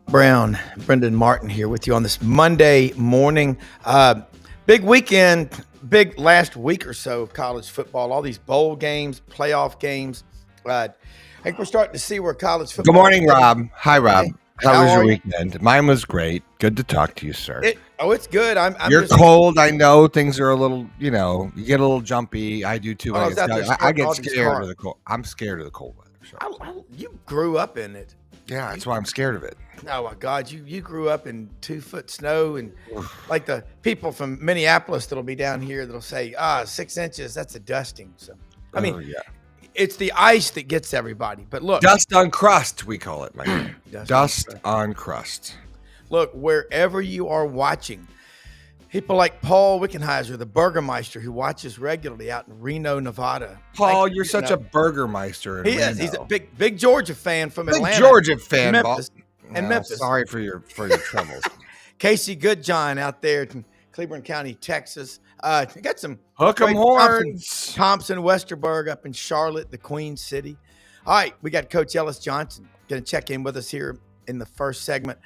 Brown, Brendan Martin here with you on this Monday morning. Big weekend, big last week or so of college football. All these bowl games, playoff games. I think we're starting to see where college football. Good morning, Rob. Hi, Rob. Hey, How was your you? weekend? Mine was great. Good to talk to you, sir. It's good. You're just cold. I know things are a little, you get a little jumpy. I do too. I get scared of the cold. I'm scared of the cold weather. So. You grew up in it. Yeah, that's why I'm scared of it. Oh my God, you grew up in 2-foot snow, and like the people from Minneapolis that'll be down here that'll say, 6 inches, that's a dusting. So I mean, yeah. It's the ice that gets everybody. But look, dust on crust, we call it, my man. Dust on crust. Look, wherever you are watching, people like Paul Wickenheiser, the Burgermeister, who watches regularly out in Reno, Nevada. Paul, you're such a Burgermeister. He is. He's a big Georgia fan from Atlanta. Big Georgia fan, Memphis. Memphis. Sorry for your troubles. Casey Goodjohn out there in Cleveland County, Texas. Got some hook 'em horns. Thompson Westerberg up in Charlotte, the Queen City. All right, we got Coach Ellis Johnson going to check in with us here in the first segment.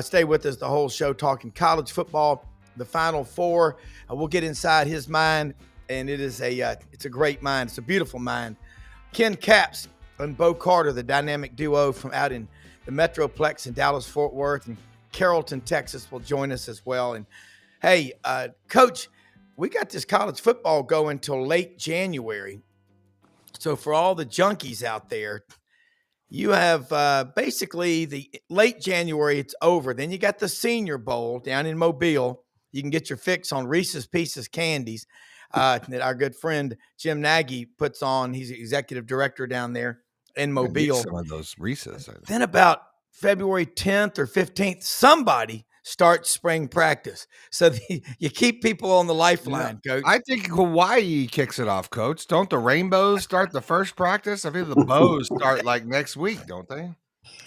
Stay with us the whole show, talking college football, the Final Four. We'll get inside his mind, and it's a great mind. It's a beautiful mind. Ken Capps and Bo Carter, the dynamic duo from out in the Metroplex in Dallas-Fort Worth and Carrollton, Texas, will join us as well. And hey, Coach, we got this college football going till late January. So for all the junkies out there, you have basically the late January, it's over. Then you got the Senior Bowl down in Mobile. You can get your fix on Reese's Pieces candies that our good friend Jim Nagy puts on. He's the executive director down there in Mobile. Some of those Reese's. Then about February 10th or 15th, somebody starts spring practice. So you keep people on the lifeline, Coach. I think Hawaii kicks it off, Coach. Don't the Rainbows start the first practice? I think the Bows start like next week, don't they?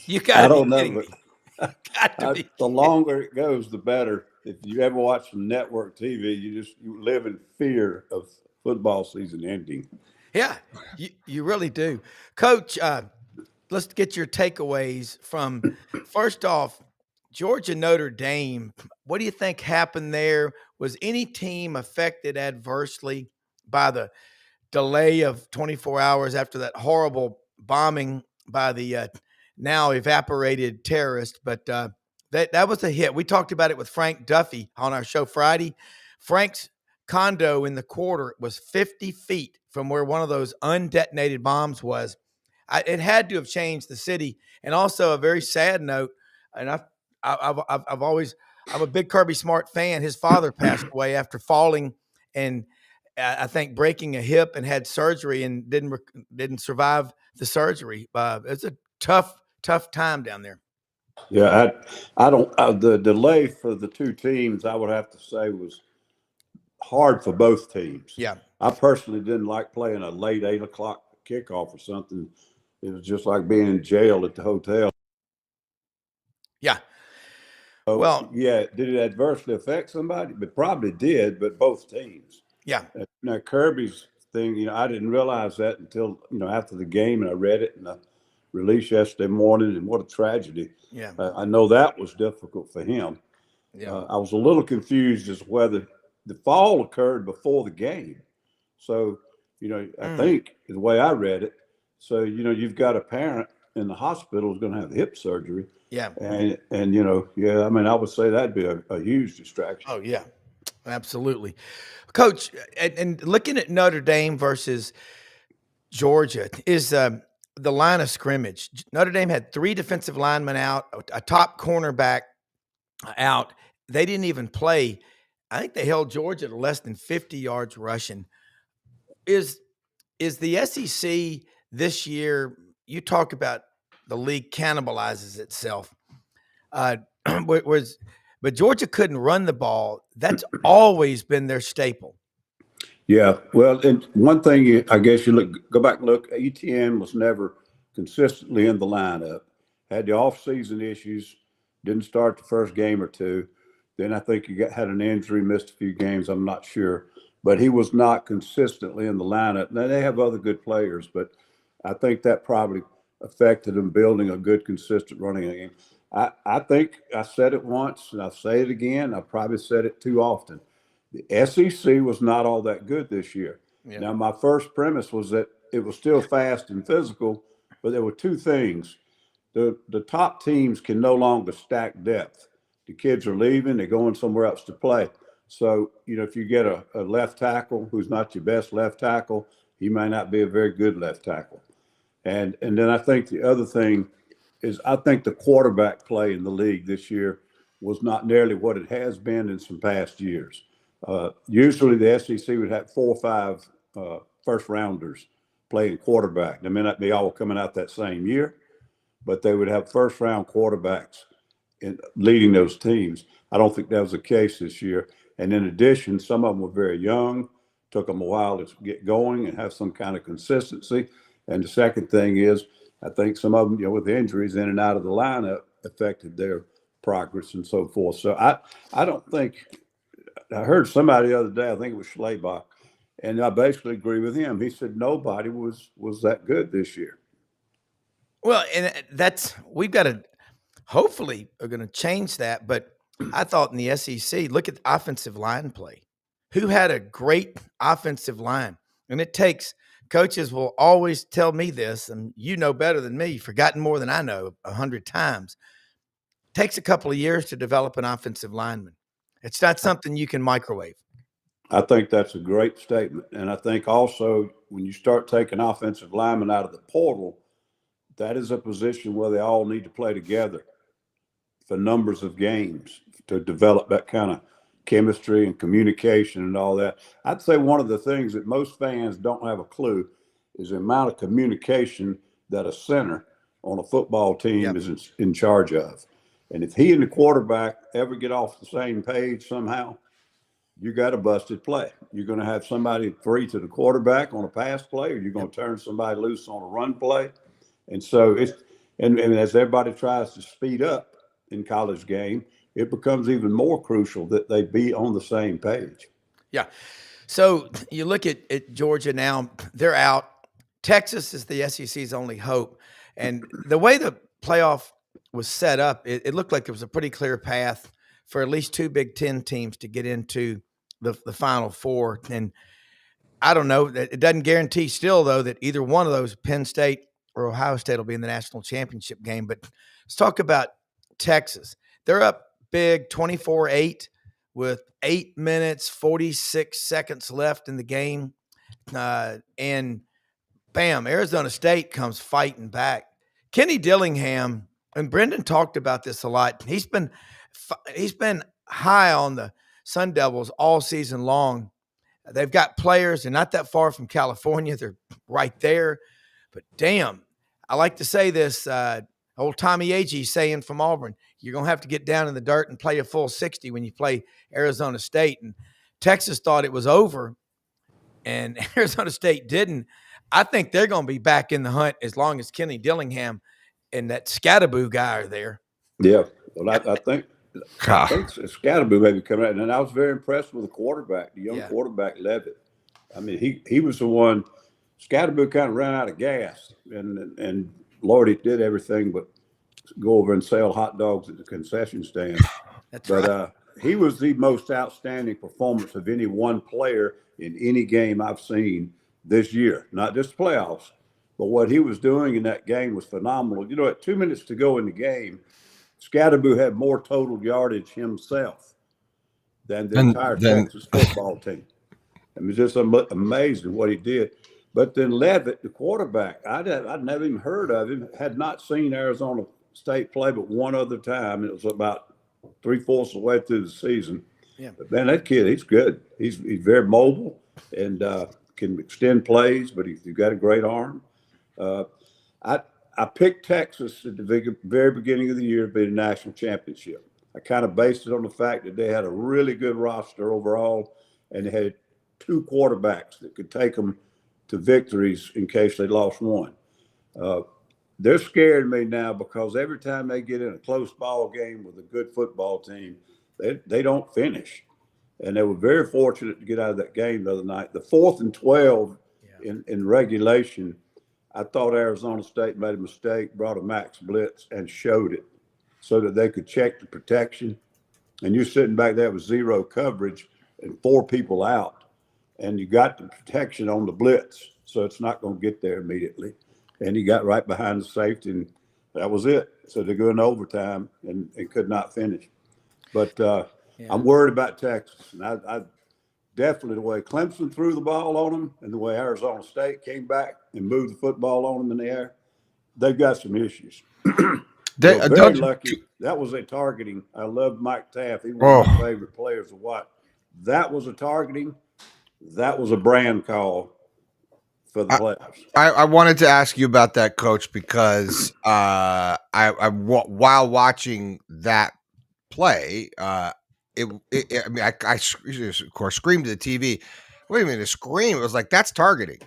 You got to be kidding me. The longer it goes, the better. If you ever watch some network TV, you live in fear of football season ending. Yeah, you really do. Coach, let's get your takeaways from, first off, Georgia Notre Dame. What do you think happened there? Was any team affected adversely by the delay of 24 hours after that horrible bombing by the now evaporated terrorist? But that was a hit. We talked about it with Frank Duffy on our show Friday. Frank's condo in the quarter was 50 feet from where one of those undetonated bombs was. It had to have changed the city. And also a very sad note, and I'm a big Kirby Smart fan. His father passed away after falling and I think breaking a hip, and had surgery and didn't survive the surgery. It's a tough time down there. Yeah, I don't. The delay for the two teams, I would have to say, was hard for both teams. Yeah, I personally didn't like playing a late 8:00 kickoff or something. It was just like being in jail at the hotel. Yeah. So, well, yeah, did it adversely affect somebody? It probably did, but both teams. Yeah. Now Kirby's thing, I didn't realize that until after the game, and I read it and I released yesterday morning, and what a tragedy. Yeah. I know that was difficult for him. Yeah. I was a little confused as to whether the fall occurred before the game. So, I think the way I read it, so, you've got a parent in the hospital who's going to have hip surgery. Yeah. And I would say that'd be a huge distraction. Oh, yeah, absolutely. Coach, and looking at Notre Dame versus Georgia, is the line of scrimmage. Notre Dame had 3 defensive linemen out, a top cornerback out. They didn't even play. I think they held Georgia to less than 50 yards rushing. Is the SEC this year, you talk about the league cannibalizes itself, but Georgia couldn't run the ball. That's always been their staple. Yeah, well, and one thing, I guess go back and look, ETN was never consistently in the lineup. Had the off-season issues, didn't start the first game or two. Then I think he had an injury, missed a few games, I'm not sure. But he was not consistently in the lineup. Now, they have other good players, but I think that probably affected them building a good, consistent running game. I think I said it once, and I'll say it again. I probably said it too often. The SEC was not all that good this year. Yeah. Now, my first premise was that it was still fast and physical, but there were two things. The top teams can no longer stack depth. The kids are leaving, they're going somewhere else to play. So, if you get a left tackle who's not your best left tackle, he might not be a very good left tackle. And then I think the other thing is I think the quarterback play in the league this year was not nearly what it has been in some past years. Usually the SEC would have 4 or 5 first rounders playing quarterback. They may not be all coming out that same year, but they would have first round quarterbacks in leading those teams. I don't think that was the case this year. And in addition, some of them were very young, took them a while to get going and have some kind of consistency. And the second thing is, I think some of them, with injuries in and out of the lineup, affected their progress and so forth. So I don't think – I heard somebody the other day, I think it was Schlabach, and I basically agree with him. He said nobody was that good this year. Well, and we've got to hopefully are going to change that. But I thought in the SEC, look at the offensive line play. Who had a great offensive line? And it takes coaches will always tell me this, and you know better than me, forgotten more than I know 100 times. It takes a couple of years to develop an offensive lineman. It's not something you can microwave. I think that's a great statement. And I think also when you start taking offensive linemen out of the portal, that is a position where they all need to play together for numbers of games to develop that kind of chemistry and communication and all that. I'd say one of the things that most fans don't have a clue is the amount of communication that a center on a football team is in charge of. And if he and the quarterback ever get off the same page somehow, you got a busted play. You're going to have somebody free to the quarterback on a pass play, or you're going to turn somebody loose on a run play. And so and as everybody tries to speed up in college game, it becomes even more crucial that they be on the same page. Yeah. So you look at Georgia now, they're out. Texas is the SEC's only hope. And the way the playoff was set up, it looked like there was a pretty clear path for at least 2 Big Ten teams to get into the Final Four. And I don't know, it doesn't guarantee still, though, that either one of those, Penn State or Ohio State, will be in the national championship game. But let's talk about Texas. They're up big 24-8 with 8 minutes, 46 seconds left in the game. And bam, Arizona State comes fighting back. Kenny Dillingham, and Brendan talked about this a lot. He's been high on the Sun Devils all season long. They've got players. They're not that far from California. They're right there. But damn, I like to say this, old Tommy Agee saying from Auburn, you're going to have to get down in the dirt and play a full 60 when you play Arizona State. And Texas thought it was over, and Arizona State didn't. I think they're going to be back in the hunt as long as Kenny Dillingham and that Scattaboo guy are there. Yeah, well, I think Scattaboo maybe coming out. And I was very impressed with the quarterback, the young quarterback, Levitt. I mean, he was the one. Scattaboo kind of ran out of gas, and Lord, he did everything but go over and sell hot dogs at the concession stand. That's right. He was the most outstanding performance of any one player in any game I've seen this year, not just playoffs, but what he was doing in that game was phenomenal. At 2 minutes to go in the game, Scattaboo had more total yardage himself than the entire Texas football team. It was just amazing what he did. But then Levitt, the quarterback, I'd never even heard of him, had not seen Arizona State play but one other time. It was about 3/4 of the way through the season. Yeah. But, man, that kid, he's good. He's very mobile and can extend plays, but he's got a great arm. I picked Texas at the very beginning of the year to be the national championship. I kind of based it on the fact that they had a really good roster overall, and they had 2 quarterbacks that could take them to victories in case they lost one. They're scaring me now because every time they get in a close ball game with a good football team, they don't finish. And they were very fortunate to get out of that game the other night. The 4th and 12 in regulation, I thought Arizona State made a mistake, brought a max blitz, and showed it so that they could check the protection. And you're sitting back there with zero coverage and 4 people out, and you got the protection on the blitz, so it's not going to get there immediately. And he got right behind the safety, and that was it. So they go into overtime and could not finish. But I'm worried about Texas, and I definitely the way Clemson threw the ball on them and the way Arizona State came back and moved the football on them in the air, they've got some issues. Very lucky. That was a targeting. I love Mike Taft. He's one of my favorite players to watch. That was a targeting. That was a brand call for the playoffs. I wanted to ask you about that, Coach, because while watching that play, I mean, I of course screamed to the TV. Wait a minute, a scream! It was like that's targeting.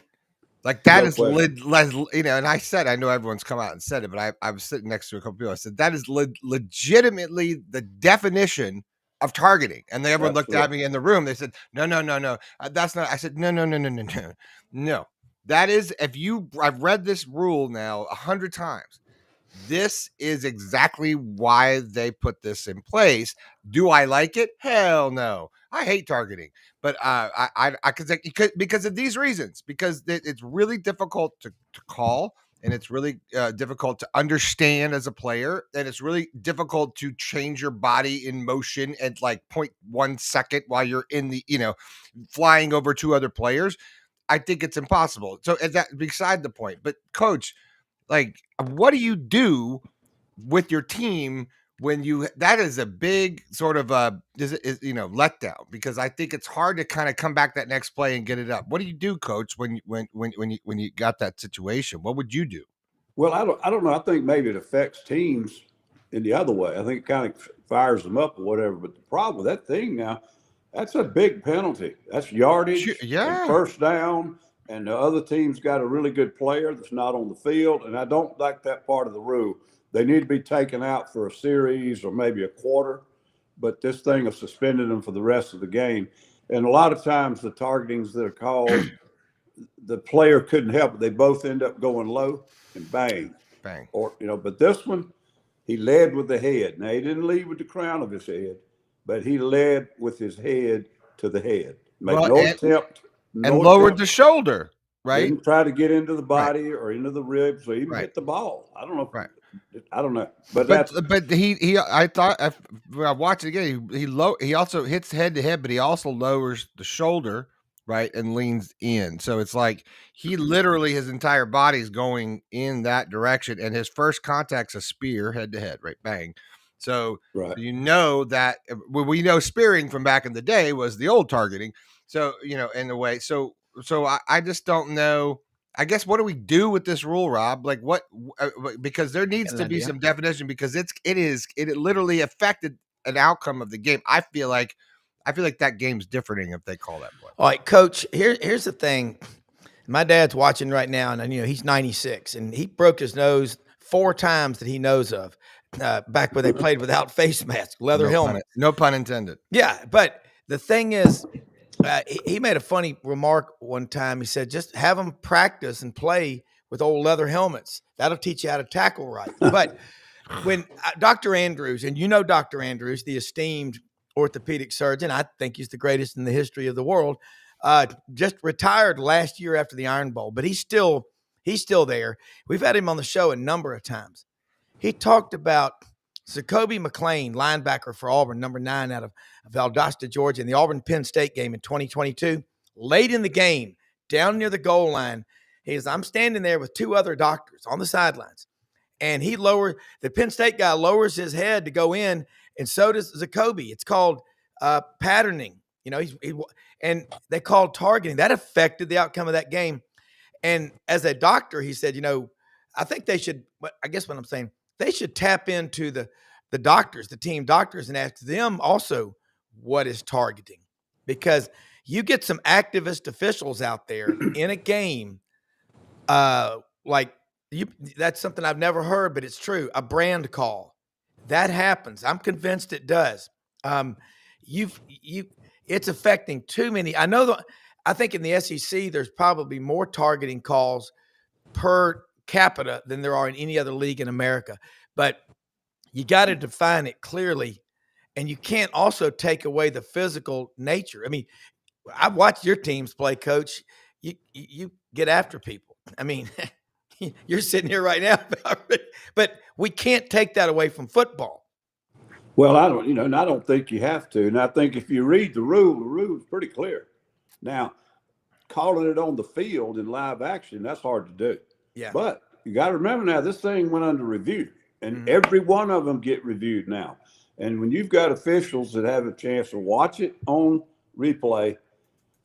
Like that is and I said, I know everyone's come out and said it, but I was sitting next to a couple people. I said that is legitimately the definition of targeting. And then everyone looked at me in the room. They said, no, that's not. I said, no. That is, I've read this rule now 100 times. This is exactly why they put this in place. Do I like it? Hell no. I hate targeting, but because of these reasons, because it's really difficult to call, and it's really difficult to understand as a player, and it's really difficult to change your body in motion at like 0.1 second while you're in the, flying over 2 other players. I think it's impossible. So that beside the point, but Coach, like, what do you do with your team when that is a big sort of letdown, because I think it's hard to kind of come back that next play and get it up. What do you do, Coach, when you got that situation? What would you do? Well, I don't know. I think maybe it affects teams in the other way. I think it kind of fires them up or whatever. But the problem with that thing now, that's a big penalty. That's yardage, and first down, and the other team's got a really good player that's not on the field, and I don't like that part of the rule. They need to be taken out for a series or maybe a quarter, but this thing of suspending them for the rest of the game. And a lot of times the targetings that are called, the player couldn't help it. They both end up going low and bang. Or, but this one, he led with the head. Now, he didn't lead with the crown of his head, but he led with his head to the head. Made no attempt. And lowered the shoulder, right? Didn't try to get into the body or into the ribs or even hit the ball. I don't know. I don't know. But I thought when I watched it again, he also hits head to head, but he also lowers the shoulder, right, and leans in. So it's like he literally, his entire body's going in that direction, and his first contact's a spear head to head, right, bang. So that we know spearing from back in the day was the old targeting. So in a way, so I just don't know. I guess what do we do with this rule, Rob? Like what? Because there needs to be some definition, because it literally affected an outcome of the game. I feel like that game's different if they call that play. All right, Coach. Here's the thing. My dad's watching right now, and he's 96, and he broke his nose 4 times that he knows of. Back when they played without face masks, leather helmet. No pun intended. Yeah, but the thing is, he made a funny remark one time. He said, just have them practice and play with old leather helmets. That'll teach you how to tackle right. But when Dr. Andrews, and Dr. Andrews, the esteemed orthopedic surgeon, I think he's the greatest in the history of the world, just retired last year after the Iron Bowl, but he's still there. We've had him on the show a number of times. He talked about Jacoby McClain, linebacker for Auburn, number 9 out of Valdosta, Georgia, in the Auburn-Penn State game in 2022. Late in the game, down near the goal line, I'm standing there with 2 other doctors on the sidelines, and the Penn State guy lowers his head to go in, and so does Jacoby. It's called patterning. And they called targeting. That affected the outcome of that game. And as a doctor, he said, I think they should. I guess what I'm saying, they should tap into the doctors, the team doctors, and ask them also what is targeting, because you get some activist officials out there in a game, that's something I've never heard, but it's true. A brand call that happens. I'm convinced it does. It's affecting too many. I think in the SEC there's probably more targeting calls per capita than there are in any other league in America. But you got to define it clearly, and you can't also take away the physical nature. I mean, I've watched your teams play, Coach. You get after people. I mean, you're sitting here right now, but we can't take that away from football. Well, I don't, and I don't think you have to. And I think if you read the rule is pretty clear. Now, calling it on the field in live action, that's hard to do. Yeah. But you got to remember now, this thing went under review, and Mhm. every one of them get reviewed now. And when you've got officials that have a chance to watch it on replay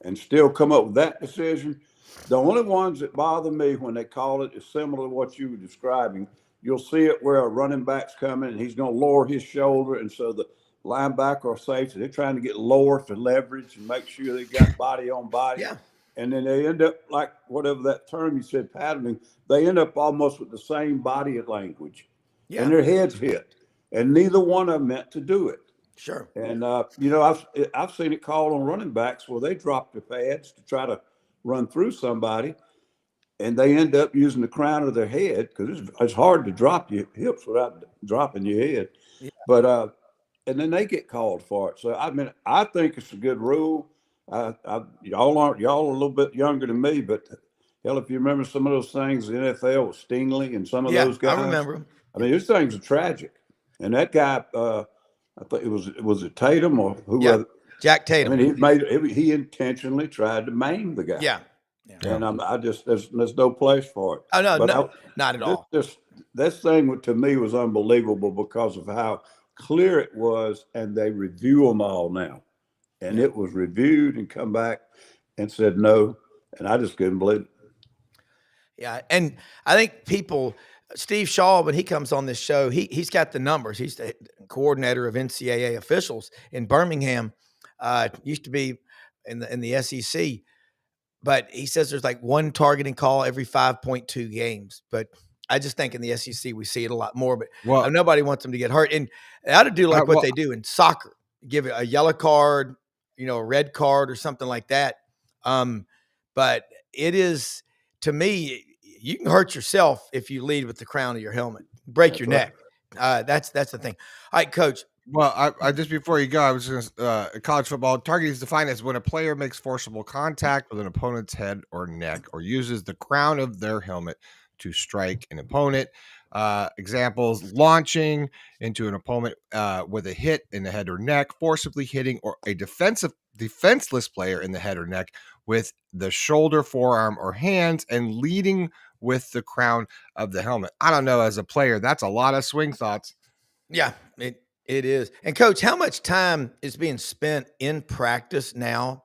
and still come up with that decision, the only ones that bother me when they call it is similar to what you were describing. You'll see it where a running back's coming and he's going to lower his shoulder, and so the linebacker or safety, they're trying to get lower to leverage and make sure they got body on body. Yeah. And then they end up like whatever that term you said, patterning. They end up almost with the same body language, Yeah. and their heads hit, and neither one of them meant to do it. Sure. And I've seen it called on running backs where they drop their pads to try to run through somebody, and they end up using the crown of their head because it's hard to drop your hips without dropping your head. Yeah. But and then they get called for it. So I mean, I think it's a good rule. Y'all are a little bit younger than me, but hell, if you remember some of those things, the NFL with Stingley and some of those guys. I remember them. I mean, these things are tragic. And that guy, I think was it Tatum or whoever? Yeah. Jack Tatum. I mean, he intentionally tried to maim the guy. Yeah. And I just there's no place for it. Oh no, But no, not at all. This thing to me was unbelievable because of how clear it was, and they review them all now. And it was reviewed and come back and said no, and I just couldn't believe it. Yeah, and I think Steve Shaw, when he comes on this show, he's got the numbers. He's the coordinator of NCAA officials in Birmingham. Used to be in the SEC, but he says there's like one targeting call every 5.2 games. But I just think in the SEC we see it a lot more. But nobody wants them to get hurt, and they ought to do like what they do in soccer: give it a yellow card, a red card or something like that. But it is, to me, you can hurt yourself if you lead with the crown of your helmet, break your neck. That's the thing. All right, Coach. Well, I just before you go, I was going to college football. Targeting is defined as when a player makes forcible contact with an opponent's head or neck, or uses the crown of their helmet to strike an opponent. Examples: launching into an opponent with a hit in the head or neck, forcibly hitting or a defenseless player in the head or neck with the shoulder, forearm, or hands, and leading with the crown of the helmet. I don't know, as a player, that's a lot of swing thoughts. Yeah, it is. And Coach, how much time is being spent in practice now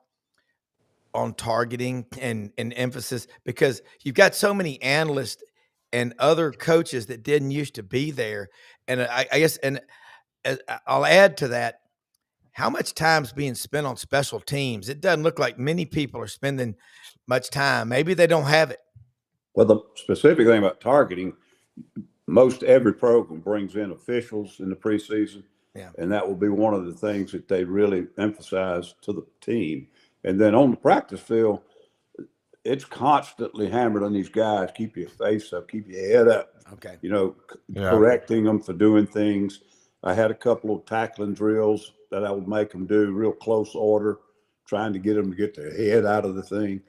on targeting and emphasis? Because you've got so many analysts and other coaches that didn't used to be there. And I guess, and I'll add to that, how much time's being spent on special teams? It doesn't look like many people are spending much time. Maybe they don't have it. Well, the specific thing about targeting, most every program brings in officials in the preseason. Yeah. And that will be one of the things that they really emphasize to the team. And then on the practice field, it's constantly hammered on these guys. Keep your face up, keep your head up. Okay. Correcting them for doing things. I had a couple of tackling drills that I would make them do real close order, trying to get them to get their head out of the thing.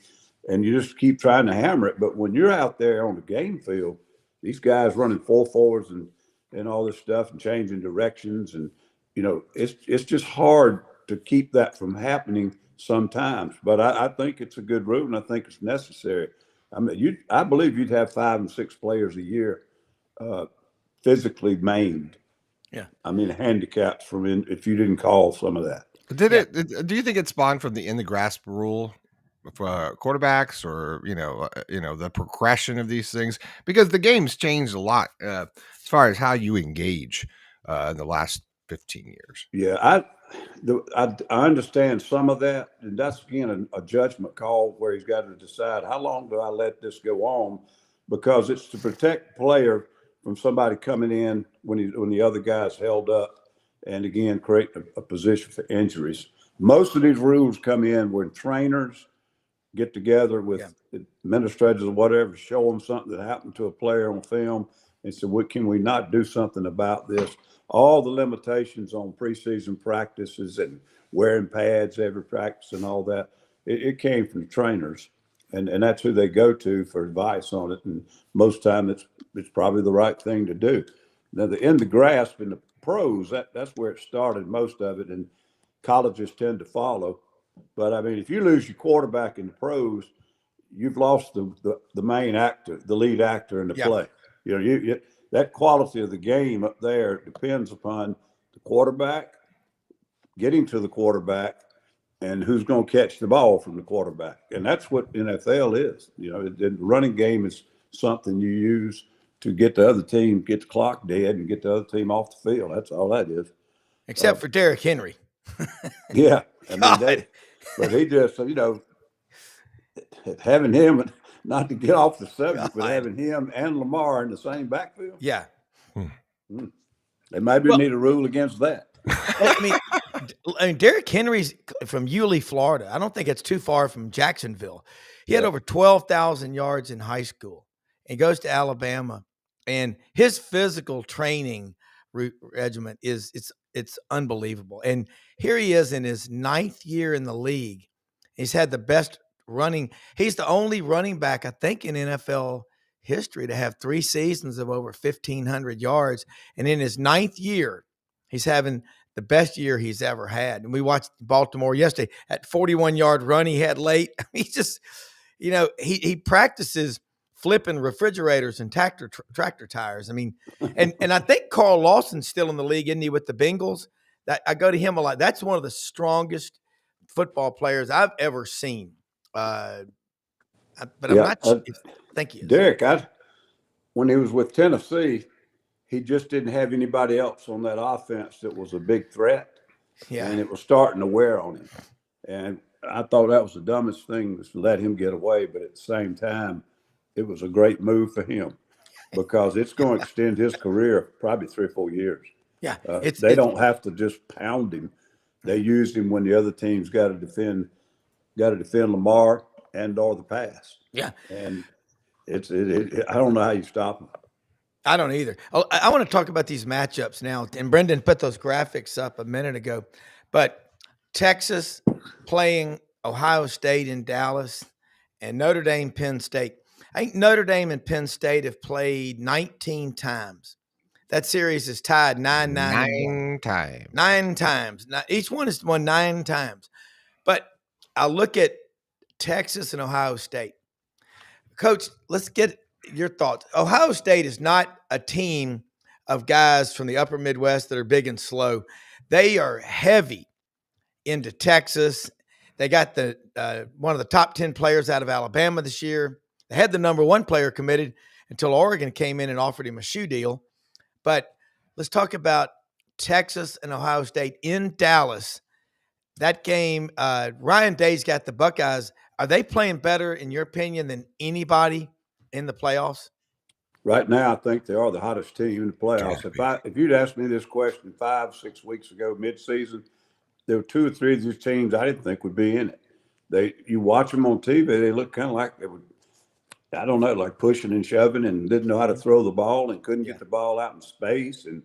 And you just keep trying to hammer it. But when you're out there on the game field, these guys running full forwards and all this stuff and changing directions. And, it's just hard to keep that from happening sometimes. But I think it's a good rule, and I think it's necessary. I mean, I believe you'd have 5 and 6 players a year physically maimed. Yeah. I mean, handicaps if you didn't call some of that. Do you think it spawned from the in the grasp rule for quarterbacks, or the progression of these things? Because the game's changed a lot as far as how you engage in the last 15 years. Yeah, I understand some of that, and that's again a judgment call where he's got to decide how long do I let this go on, because it's to protect the player from somebody coming in when the other guy's held up, and again create a position for injuries. Most of these rules come in when trainers get together with Yeah. administrators or whatever, show them something that happened to a player on film, and say, what can we not do something about this? All the limitations on preseason practices and wearing pads every practice and all that, it came from the trainers, and that's who they go to for advice on it. And most time it's probably the right thing to do. Now in the grasp in the pros, that's where it started, most of it, and colleges tend to follow. But I mean, if you lose your quarterback in the pros, you've lost the main actor, the lead actor in the Yeah. play. You know, you that quality of the game up there depends upon the quarterback, getting to the quarterback, and who's going to catch the ball from the quarterback. And that's what NFL is. You know, the running game is something you use to get the other team, get the clock dead, and get the other team off the field. That's all that is. Except for Derrick Henry. Yeah, I mean God. but he just, you know, having him, not to get off the subject, but God. having him and Lamar in the same backfield, Yeah. they maybe Well- need a rule against that. Well, I mean, Derrick Henry's from Yulee, Florida. I don't think it's too far from Jacksonville. He had Yeah. over 12,000 yards in high school and goes to Alabama. And his physical training regimen it's unbelievable. And here he is in his 9th year in the league. He's had the best running. He's the only running back, I think, in NFL history to have 3 seasons of over 1,500 yards. And in his 9th year, he's having the best year he's ever had. And we watched Baltimore yesterday. At 41-yard run he had late. He's just, you know, he practices flipping refrigerators and tractor tires. I mean, and I think Carl Lawson's still in the league, isn't he, with the Bengals? That I go to him a lot. That's one of the strongest football players I've ever seen. But I'm Yeah, not sure. I think he is. Derek, when he was with Tennessee, he just didn't have anybody else on that offense that was a big threat. Yeah. And it was starting to wear on him. And I thought that was the dumbest thing, was to let him get away. But at the same time, it was a great move for him, because it's going to extend his career probably 3 or 4 years. Yeah. They don't have to just pound him. They used him when the other team's got to defend Lamar and or the pass. Yeah. And I don't know how you stop him. I don't either. I want to talk about these matchups now. And Brendan put those graphics up a minute ago. But Texas playing Ohio State in Dallas and Notre Dame, Penn State. I think Notre Dame and Penn State have played 19 times. That series is tied 9-9. 9 times. 9 times. Now, each one has won 9 times. But I look at Texas and Ohio State. Coach, let's get your thoughts. Ohio State is not a team of guys from the upper Midwest that are big and slow. They are heavy into Texas. They got the one of the top 10 players out of Alabama this year. They had the number 1 player committed until Oregon came in and offered him a shoe deal. But let's talk about Texas and Ohio State in Dallas. That game, Ryan Day's got the Buckeyes. Are they playing better, in your opinion, than anybody in the playoffs? Right now, I think they are the hottest team in the playoffs. If you'd asked me this question 5, 6 weeks ago, mid-season, there were 2 or 3 of these teams I didn't think would be in it. You watch them on TV, they look kind of like they would, I don't know, like pushing and shoving, and didn't know how to throw the ball and couldn't get the ball out in space. And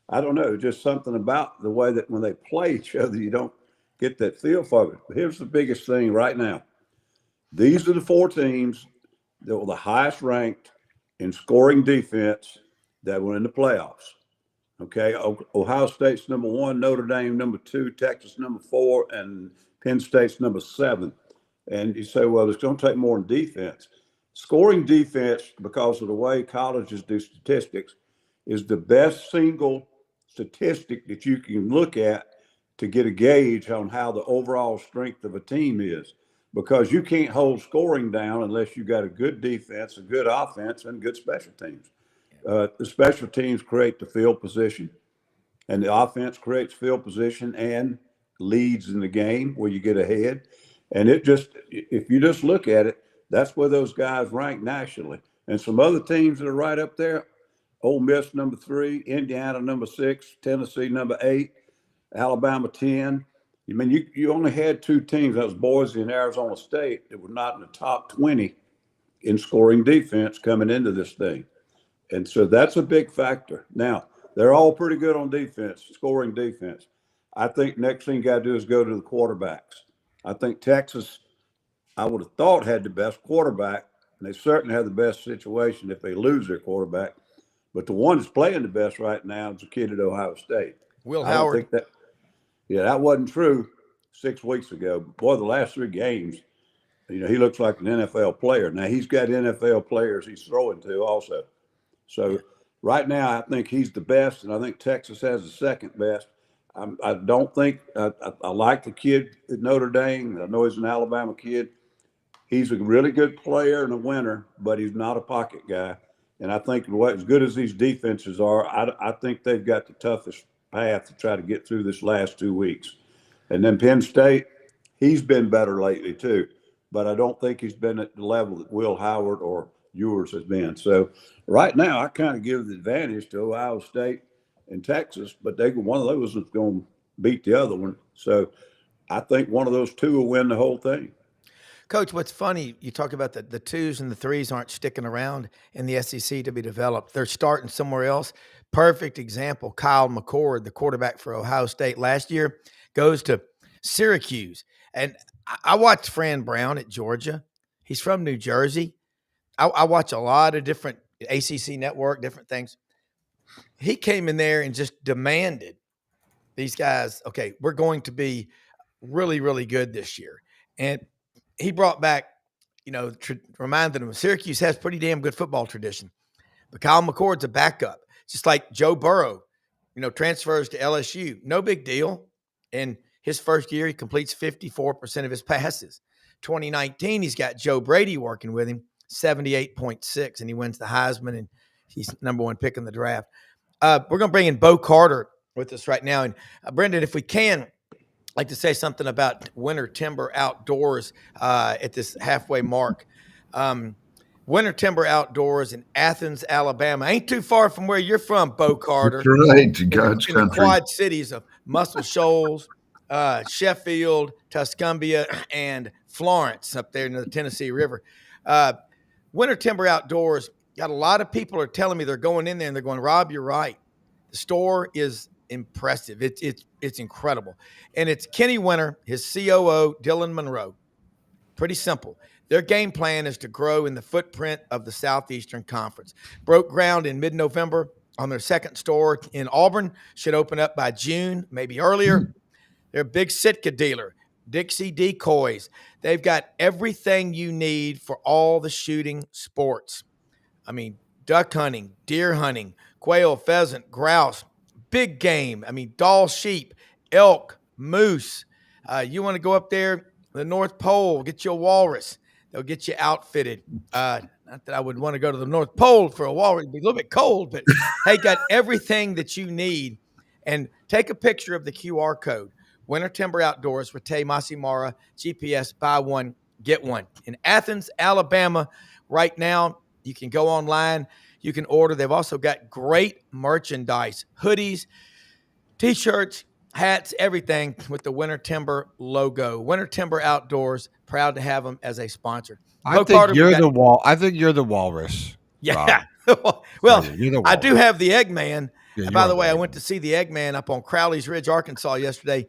I don't know, just something about the way that when they play each other, you don't get that feel for it. But here's the biggest thing right now. These are the 4 teams that were the highest ranked in scoring defense that were in the playoffs. Okay, Ohio State's number 1, Notre Dame number 2, Texas number 4, and Penn State's number 7. And you say, well, it's going to take more in defense. Scoring defense, because of the way colleges do statistics, is the best single statistic that you can look at to get a gauge on how the overall strength of a team is. Because you can't hold scoring down unless you got a good defense, a good offense, and good special teams. The special teams create the field position, and the offense creates field position and leads in the game where you get ahead. And if you just look at it, that's where those guys rank nationally. And some other teams that are right up there: Ole Miss number 3, Indiana number 6, Tennessee number 8, Alabama 10. I mean, you only had two teams. That was Boise and Arizona State that were not in the top 20 in scoring defense coming into this thing. And so that's a big factor. Now, they're all pretty good on defense, scoring defense. I think next thing you got to do is go to the quarterbacks. I think Texas, I would have thought, had the best quarterback, and they certainly have the best situation if they lose their quarterback. But the one that's playing the best right now is the kid at Ohio State. Will I don't Howard. think that. Yeah, that wasn't true 6 weeks ago. Boy, the last 3 games, he looks like an NFL player. Now, he's got NFL players he's throwing to also. So right now, I think he's the best, and I think Texas has the second best. I don't think I like the kid at Notre Dame. I know he's an Alabama kid. He's a really good player and a winner, but he's not a pocket guy. And I think as good as these defenses are, I think they've got the toughest path to try to get through this last 2 weeks. And then Penn State, he's been better lately too, but I don't think he's been at the level that Will Howard or Ewers has been. So right now, I kind of give the advantage to Ohio State and Texas, but one of those is going to beat the other one. So I think one of those two will win the whole thing. Coach, what's funny, you talk about the twos and the threes aren't sticking around in the SEC to be developed. They're starting somewhere else. Perfect example, Kyle McCord, the quarterback for Ohio State last year, goes to Syracuse. And I watched Fran Brown at Georgia. He's from New Jersey. I watch a lot of different ACC network, different things. He came in there and just demanded these guys, okay, we're going to be really, really good this year. And he brought back, reminded him Syracuse has pretty damn good football tradition. But Kyle McCord's a backup, just like Joe Burrow, transfers to LSU. No big deal. In his first year, he completes 54% of his passes. 2019, he's got Joe Brady working with him, 78.6, and he wins the Heisman, and he's number 1 pick in the draft. We're going to bring in Bo Carter with us right now. And Brendan, if we can, I'd like to say something about Winter Timber Outdoors at this halfway mark. Winter Timber Outdoors in Athens, Alabama. Ain't too far from where you're from, Bo Carter. That's right, God's in country. The Quad Cities of Muscle Shoals, Sheffield, Tuscumbia, and Florence up there near the Tennessee River. Winter Timber Outdoors, got a lot of people are telling me they're going in there and they're going, Rob, you're right. The store is impressive. It's incredible. And it's Kenny Winter, his COO, Dylan Monroe. Pretty simple. Their game plan is to grow in the footprint of the Southeastern Conference. Broke ground in mid-November on their second store in Auburn. Should open up by June, maybe earlier. They're a big Sitka dealer. Dixie decoys. They've got everything you need for all the shooting sports. I mean, duck hunting, deer hunting, quail, pheasant, grouse, big game. I mean, Dall sheep, elk, moose. You want to go up there, the North Pole, get you a walrus. They'll get you outfitted. Not that I would want to go to the North Pole for a walrus. It'd be a little bit cold, but hey, got everything that you need. And take a picture of the QR code. Winter Timber Outdoors with Tay Masimara, GPS, buy one, get one. In Athens, Alabama, right now, you can go online. You can order. They've also got great merchandise, hoodies, T-shirts, hats, everything with the Winter Timber logo. Winter Timber Outdoors, proud to have them as a sponsor. I think you're the walrus. Yeah. Well, I do have the Eggman. Yeah, by the way, I went to see the Eggman up on Crowley's Ridge, Arkansas yesterday.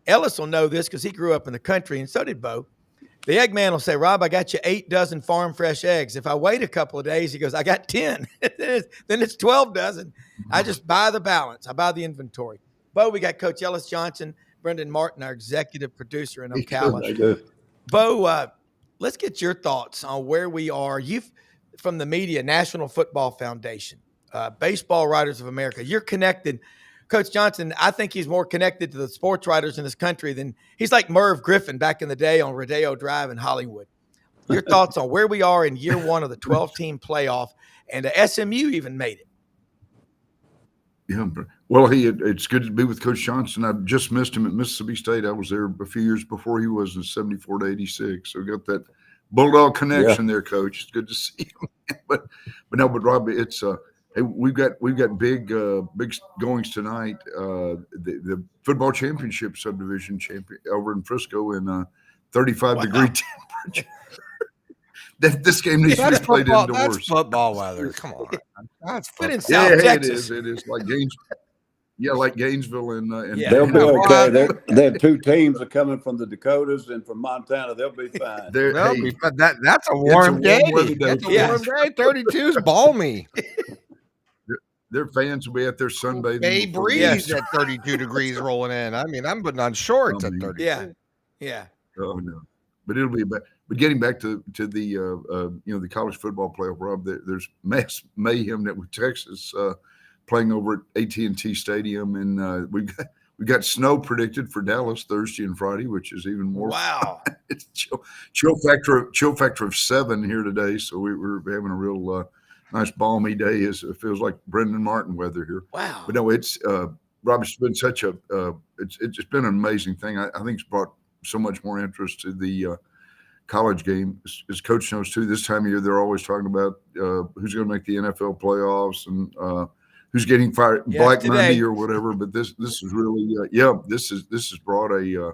Ellis will know this because he grew up in the country, and so did Bo. The Eggman will say, Rob, I got you 8 dozen farm fresh eggs. If I wait a couple of days, he goes, I got 10. Then it's 12 dozen. I just buy the balance. I buy the inventory. Bo, we got Coach Ellis Johnson, Brendan Martin, our executive producer in Ocala. Bo, let's get your thoughts on where we are. You've from the media, National Football Foundation, Baseball Writers of America. You're connected. Coach Johnson, I think he's more connected to the sports writers in this country than he's like Merv Griffin back in the day on Rodeo Drive in Hollywood. Your thoughts on where we are in year 1 of the 12-team playoff, and SMU even made it. Yeah, well, it's good to be with Coach Johnson. I just missed him at Mississippi State. I was there a few years before he was in 74 to 86. So got that Bulldog connection there, Coach. It's good to see him. but Rob, it's Hey, we've got big goings tonight. The football championship subdivision champion over in Frisco in 35 degree Wow. temperature. This game needs to be That's played football. That's indoors. football weather. Come on, that's But in football. Yeah, South hey, it Texas. is. It is like like Gainesville and Yeah. They'll be Yeah, okay. well, They're two teams are coming from the Dakotas and from Montana. They'll be fine. there. they'll Hey, be fun. That's a it's a warm warm weather day. day That's a for Yeah. warm day. 32 is balmy. their fans will be out there sunbathing Bay before the Yeah. breeze at 32 degrees rolling in. I mean, I'm putting on shorts at 32. Yeah. Yeah. Oh no, but it'll be back. But getting back to the the college football playoff, Rob, there's mass mayhem that with Texas playing over at AT&T Stadium, and we got snow predicted for Dallas Thursday and Friday, which is even more. Wow. It's chill factor of 7 here today, so we're having a real nice balmy day. It feels like Brendan Martin weather here. Wow. But no, it's Rob. It's been such a it's been an amazing thing. I think it's brought so much more interest to the college game. As Coach knows too, this time of year they're always talking about who's going to make the NFL playoffs and who's getting fired Yes, Black today. Monday or whatever. But this is really this has brought a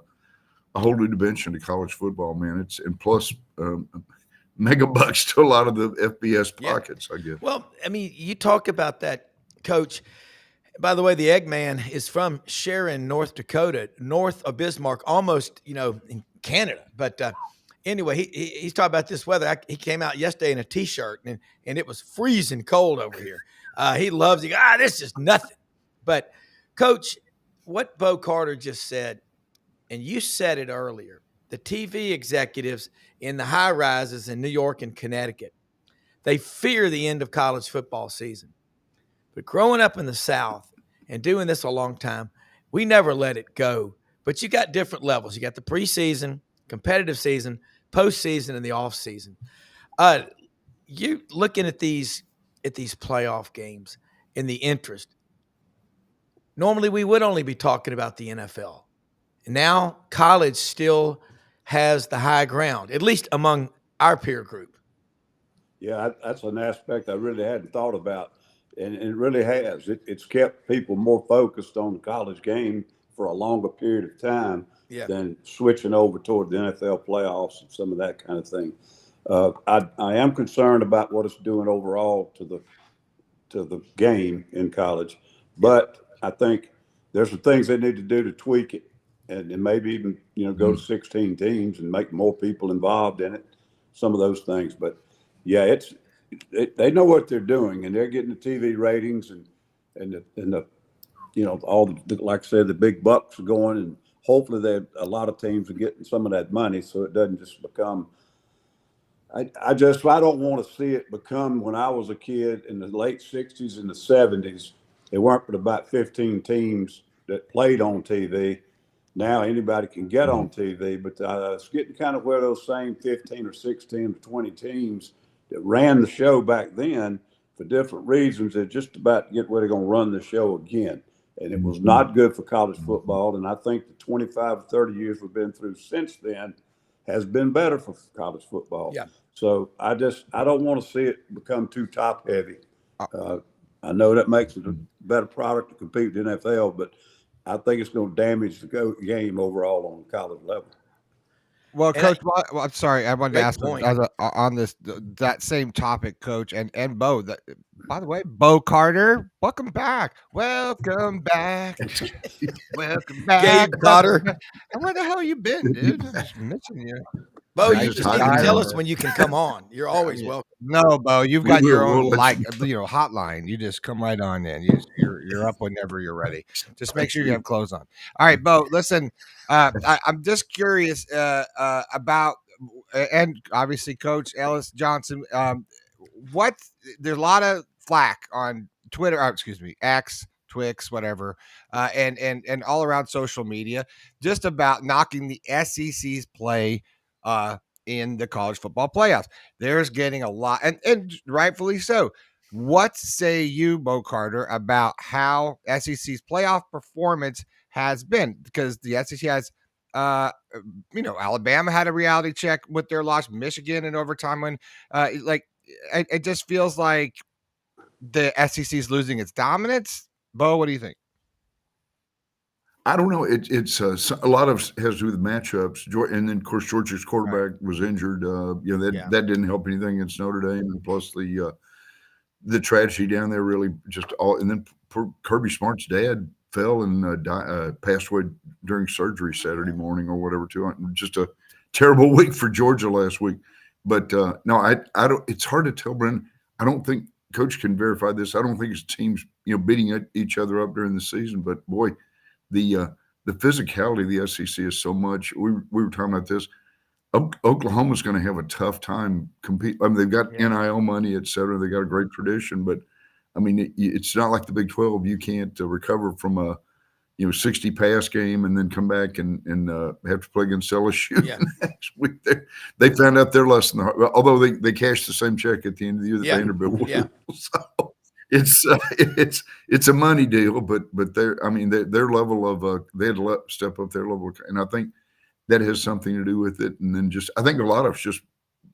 whole new dimension to college football, man. It's and plus mega bucks to a lot of the FBS Yeah. pockets, I guess. Well, I mean, you talk about that, Coach. By the way, the Eggman is from Sharon, North Dakota, north of Bismarck, almost, in Canada. But anyway, he's talking about this weather. He came out yesterday in a T-shirt, and it was freezing cold over here. He loves it. This is nothing. But, Coach, what Bo Carter just said, and you said it earlier, the TV executives in the high rises in New York and Connecticut, they fear the end of college football season. But growing up in the South and doing this a long time, we never let it go. But you got different levels. You got the preseason, competitive season, postseason, and the off season. You looking at these playoff games and the interest. Normally, we would only be talking about the NFL. Now, college still has the high ground, at least among our peer group. Yeah, that's an aspect I really hadn't thought about, and it really has. It's kept people more focused on the college game for a longer period of time Yeah. than switching over toward the NFL playoffs and some of that kind of thing. I am concerned about what it's doing overall to the game in college, but I think there's some things they need to do to tweak it, and maybe even go to 16 teams and make more people involved in it. Some of those things, but yeah, they know what they're doing, and they're getting the TV ratings and the all the, like I said, the big bucks are going, and hopefully a lot of teams are getting some of that money, so it doesn't just become. I don't want to see it become when I was a kid in the late '60s and the '70s. There weren't but about 15 teams that played on TV. Now anybody can get on TV, but it's getting kind of where those same 15 or 16 or 20 teams that ran the show back then for different reasons are just about to get where they're going to run the show again. And it was not good for college football. And I think the 25 or 30 years we've been through since then has been better for college football. Yeah. So I don't want to see it become too top heavy. I know that makes it a better product to compete with the NFL, but I think it's going to damage the game overall on the college level. Well, Coach, I'm sorry. I wanted to Great ask point. on that same topic, Coach, and Bo. By the way, Bo Carter, welcome back. Welcome back. Welcome back, Gabe Carter. And where the hell you been, dude? I'm just missing you. Bo, Nice you to just need see to you. tell us when you can come on. You're always welcome. No, Bo, you've got We your will. own We'll let hotline. You just come right on in. You're up whenever you're ready. Just make sure you have clothes on. All right, Bo. Listen, I'm just curious about, and obviously, Coach Ellis Johnson. There's a lot of flack on Twitter. Excuse me, X, Twix, whatever, and all around social media, just about knocking the SEC's play in the college football playoffs. There's getting a lot, and rightfully so. What say you, Bo Carter, about how SEC's playoff performance has been? Because the SEC has, Alabama had a reality check with their loss, Michigan in overtime when, it just feels like the SEC is losing its dominance? Bo, what do you think? I don't know. It's a lot of has to do with matchups. And then, of course, Georgia's quarterback was injured. That didn't help anything against Notre Dame. And plus the tragedy down there really just all. And then poor Kirby Smart's dad fell and passed away during surgery Saturday morning or whatever. Too just a terrible week for Georgia last week. But no, I don't. It's hard to tell, Brendan. I don't think Coach can verify this. I don't think his team's beating each other up during the season. But boy, the physicality of the SEC is so much. We were talking about this. Oklahoma's going to have a tough time compete. I mean, they've got NIL money, et cetera. They got a great tradition, but I mean, it's not like the Big 12. You can't recover from a 60 pass game and then come back and have to play against LSU next week. They found out their lesson, although they cashed the same check at the end of the year that Vanderbilt will. So it's a money deal, but their level of they had to step up their level, and I think that has something to do with it. And then I think a lot of it's just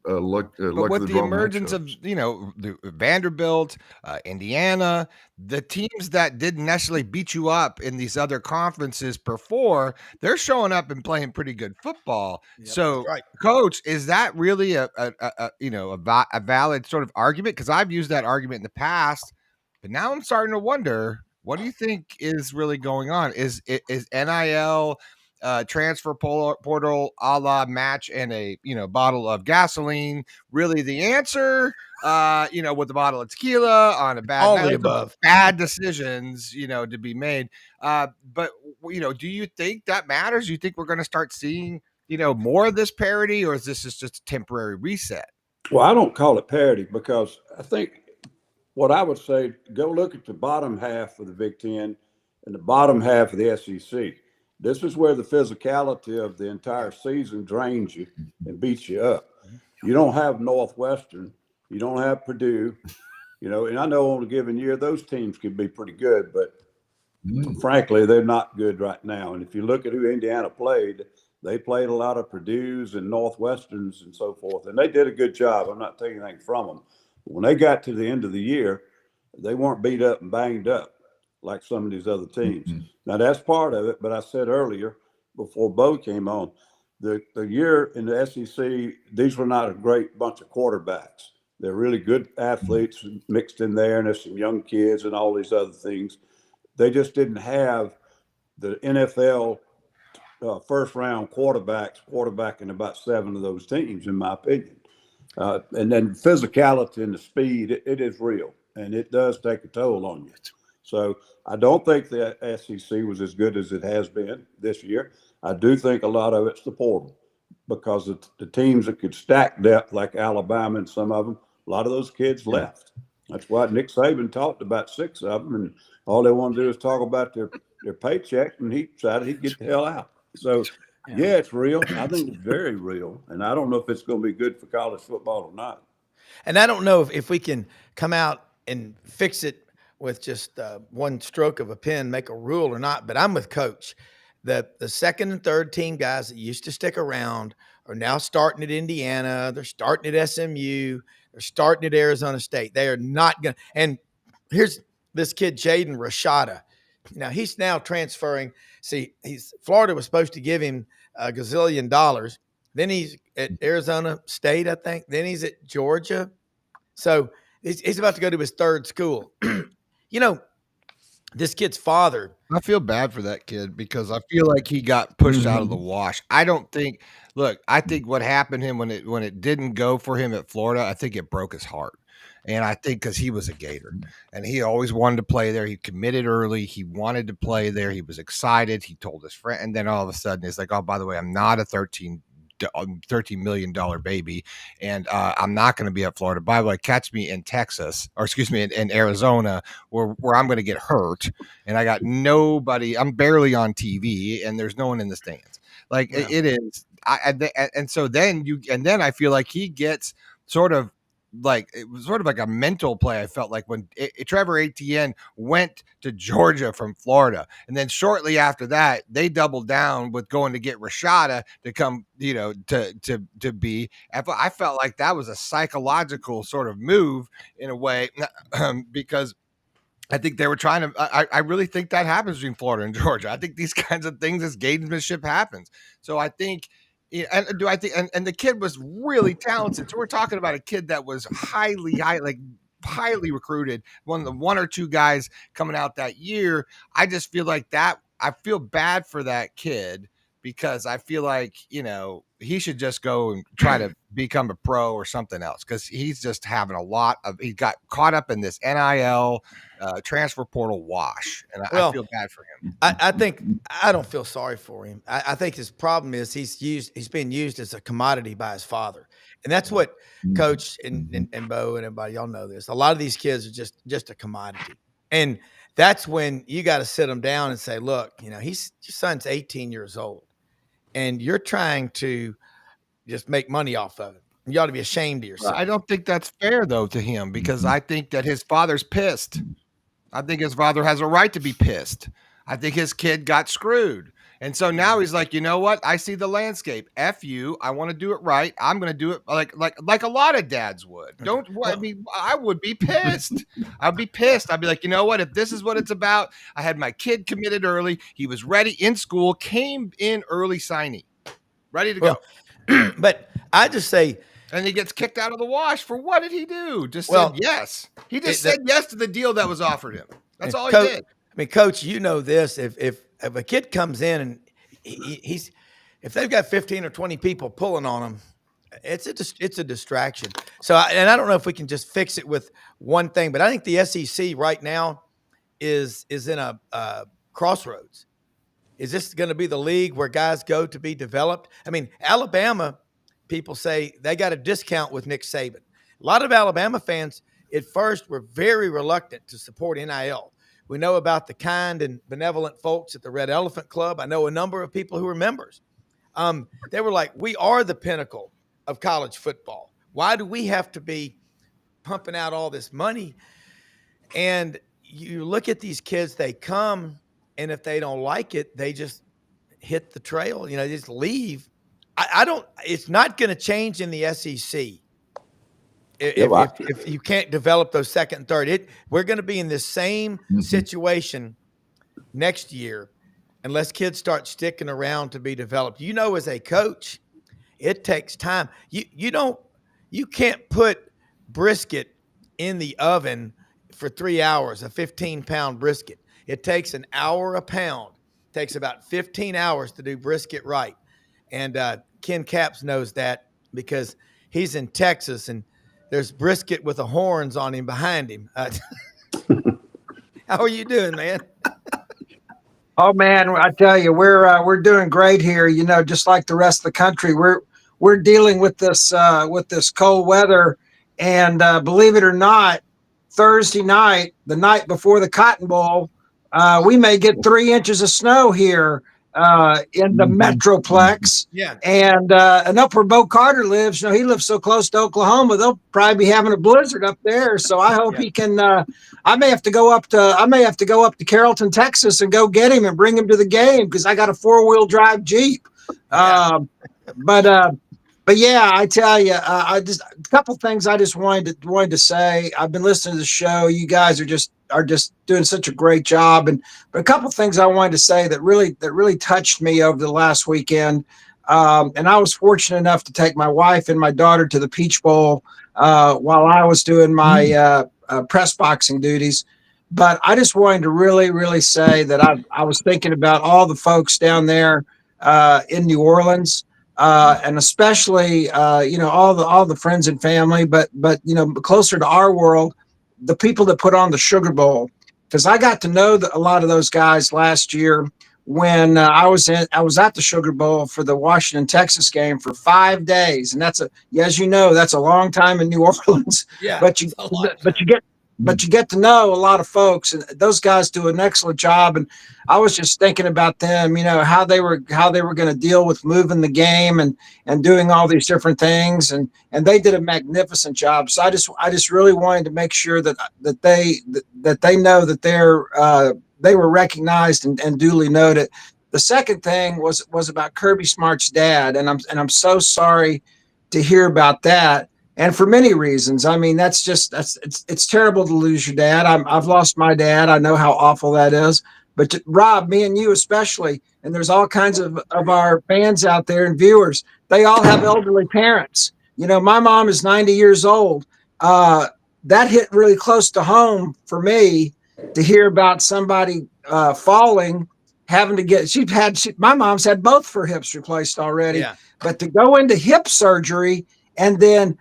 luck. But with the emergence of the Vanderbilt, Indiana, the teams that didn't necessarily beat you up in these other conferences before, they're showing up and playing pretty good football. So, Coach, is that really a valid sort of argument? Because I've used that argument in the past, but now I'm starting to wonder, what do you think is really going on? Is NIL transfer portal a la match and a bottle of gasoline really the answer? With a bottle of tequila on a bad decisions to be made. But do you think that matters? Do you think we're going to start seeing more of this parity, or is this just a temporary reset? Well, I don't call it parity, because I think what I would say, go look at the bottom half of the Big Ten and the bottom half of the SEC. This is where the physicality of the entire season drains you and beats you up. You don't have Northwestern. You don't have Purdue. And I know on a given year, those teams can be pretty good, but frankly, they're not good right now. And if you look at who Indiana played, they played a lot of Purdue's and Northwesterns and so forth, and they did a good job. I'm not taking anything from them. But when they got to the end of the year, they weren't beat up and banged up like some of these other teams. Now, that's part of it, but I said earlier, before Bo came on, the year in the SEC, these were not a great bunch of quarterbacks. They're really good athletes mixed in there, and there's some young kids and all these other things. They just didn't have the NFL first-round quarterbacking about 7 of those teams, in my opinion. And then physicality and the speed, it is real, and it does take a toll on you. So I don't think the SEC was as good as it has been this year. I do think a lot of it's the portal, because of the teams that could stack depth, like Alabama and some of them, a lot of those kids left. That's why Nick Saban talked about 6 of them, and all they want to do is talk about their paycheck, and he decided he'd get the hell out. So, yeah, it's real. I think it's very real, and I don't know if it's going to be good for college football or not. And I don't know if we can come out and fix it with just one stroke of a pen, make a rule or not. But I'm with Coach. The second and third team guys that used to stick around are now starting at Indiana. They're starting at SMU. They're starting at Arizona State. They are not going to. And here's this kid, Jaden Rashada. Now, he's now transferring. See, Florida was supposed to give him $1 gazillion. Then he's at Arizona State, I think. Then he's at Georgia. So he's about to go to his third school. This kid's father. I feel bad for that kid, because I feel like he got pushed out of the wash. I think what happened to him when it didn't go for him at Florida, I think it broke his heart. And I think because he was a Gator and he always wanted to play there. He committed early. He wanted to play there. He was excited. He told his friend. And then all of a sudden it's like, oh, by the way, I'm not a $13 million baby, and I'm not going to be at Florida. By the way, catch me in Texas, or excuse me, in Arizona, where I'm going to get hurt, and I got nobody. I'm barely on TV, and there's no one in the stands. Like it is. And then I feel like he gets sort of like it was sort of like a mental play. I felt like when Trevor Etienne went to Georgia from Florida, and then shortly after that, they doubled down with going to get Rashada to come, to be. I felt like that was a psychological sort of move in a way, because I think they were trying to. I really think that happens between Florida and Georgia. I think these kinds of things as gamesmanship happens. So I think, and do I think, and the kid was really talented. So we're talking about a kid that was highly recruited, one of the one or two guys coming out that year. I just feel like that. I feel bad for that kid because I feel like he should just go and try to become a pro or something else because he's just having he got caught up in this NIL transfer portal wash, and I feel bad for him. I think I don't feel sorry for him. I think his problem is he's being used as a commodity by his father, and that's what Coach and Bo and everybody, y'all know this. A lot of these kids are just a commodity, and that's when you got to sit them down and say, look, your son's 18 years old, and you're trying to just make money off of it. You ought to be ashamed of yourself. I don't think that's fair though to him because I think that his father's pissed. I think his father has a right to be pissed. I think his kid got screwed. And so now he's like, you know what? I see the landscape. F you. I want to do it right. I'm going to do it like a lot of dads would. I would be pissed. I'd be pissed. I'd be like, you know what? If this is what it's about, I had my kid committed early. He was ready in school, came in early signing, ready to go. But I just say, and he gets kicked out of the wash for what did he do? Just said yes. He just said yes to the deal that was offered him. That's all he did. I mean, Coach, you know this. If a kid comes in and if they've got 15 or 20 people pulling on them, it's a distraction. So, and I don't know if we can just fix it with one thing, but I think the SEC right now is in a crossroads. Is this going to be the league where guys go to be developed? I mean, Alabama. People say they got a discount with Nick Saban. A lot of Alabama fans at first were very reluctant to support NIL. We know about the kind and benevolent folks at the Red Elephant Club. I know a number of people who are members. They were like, we are the pinnacle of college football. Why do we have to be pumping out all this money? And you look at these kids, they come, and if they don't like it, they just hit the trail, they just leave. It's not going to change in the SEC if you can't develop those second and third. We're going to be in the same situation next year unless kids start sticking around to be developed. As a coach, it takes time. You can't put brisket in the oven for 3 hours, a 15-pound brisket. It takes an hour a pound. It takes about 15 hours to do brisket right. And Ken Capps knows that because he's in Texas and there's brisket with the horns on him behind him. How are you doing, man? Oh man, I tell you, we're doing great here. Just like the rest of the country, we're dealing with this cold weather, and believe it or not, Thursday night, the night before the Cotton Bowl, we may get 3 inches of snow here in the Metroplex. Yeah. And up where Bo Carter lives, he lives so close to Oklahoma, they'll probably be having a blizzard up there. So I hope he can. I may have to go up to Carrollton, Texas, and go get him and bring him to the game because I got a 4-wheel drive Jeep. But yeah, I tell you, a couple things I just wanted to say. I've been listening to the show. You guys are just doing such a great job. But a couple things I wanted to say that really touched me over the last weekend. And I was fortunate enough to take my wife and my daughter to the Peach Bowl while I was doing my press boxing duties. But I just wanted to really, really say that I was thinking about all the folks down there in New Orleans. And especially, all the friends and family, but closer to our world, the people that put on the Sugar Bowl, because I got to know a lot of those guys last year when I was at the Sugar Bowl for the Washington, Texas game for 5 days, and that's a long time in New Orleans. Yeah, but you but you get to know a lot of folks, and those guys do an excellent job. And I was just thinking about them, how they were going to deal with moving the game and doing all these different things, and they did a magnificent job. So I just really wanted to make sure that they know that they were recognized and duly noted. The second thing was about Kirby Smart's dad, and I'm so sorry to hear about that, and for many reasons. I mean, it's terrible to lose your dad. I've lost my dad. I know how awful that is. But Rob, me and you especially, and there's all kinds of our fans out there and viewers. They all have elderly parents. My mom is 90 years old. That hit really close to home for me to hear about somebody falling, having to get. My mom's had both her hips replaced already, Yeah. but to go into hip surgery and then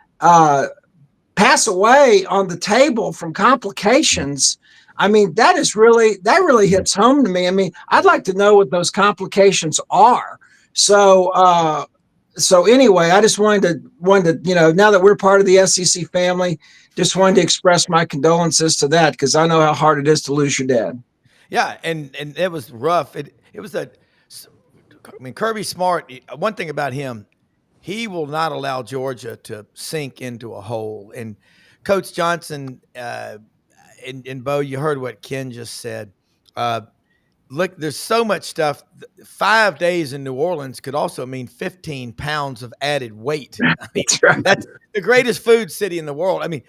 pass away on the table from complications. I mean, that really hits home to me. I mean, I'd like to know what those complications are. So anyway, I just wanted to, now that we're part of the SEC family, just wanted to express my condolences to that, because I know how hard it is to lose your dad. Yeah, and it was rough. It was Kirby Smart. One thing about him, he will not allow Georgia to sink into a hole. And Coach Johnson and Bo, you heard what Ken just said. Look, there's so much stuff. 5 days in New Orleans could also mean 15 pounds of added weight. I mean, That's right. that's the greatest food city in the world. I mean,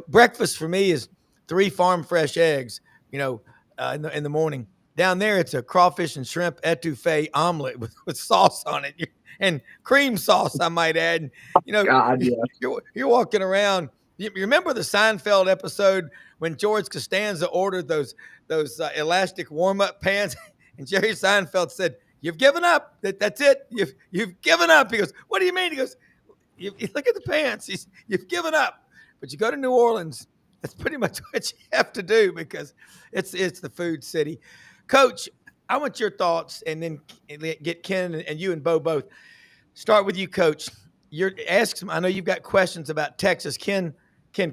breakfast for me is 3 farm fresh eggs, in the morning. Down there, it's a crawfish and shrimp etouffee omelet with sauce on it and cream sauce, I might add. And, God, yeah. you're walking around. You remember the Seinfeld episode when George Costanza ordered those elastic warm-up pants, and Jerry Seinfeld said, "You've given up. That's it. You've given up." He goes, "What do you mean?" He goes, you look at the pants. You've given up. But you go to New Orleans, that's pretty much what you have to do, because it's the food city. Coach, I want your thoughts, and then get Ken and you and Bo both. Start with you, Coach. I know you've got questions about Texas. Ken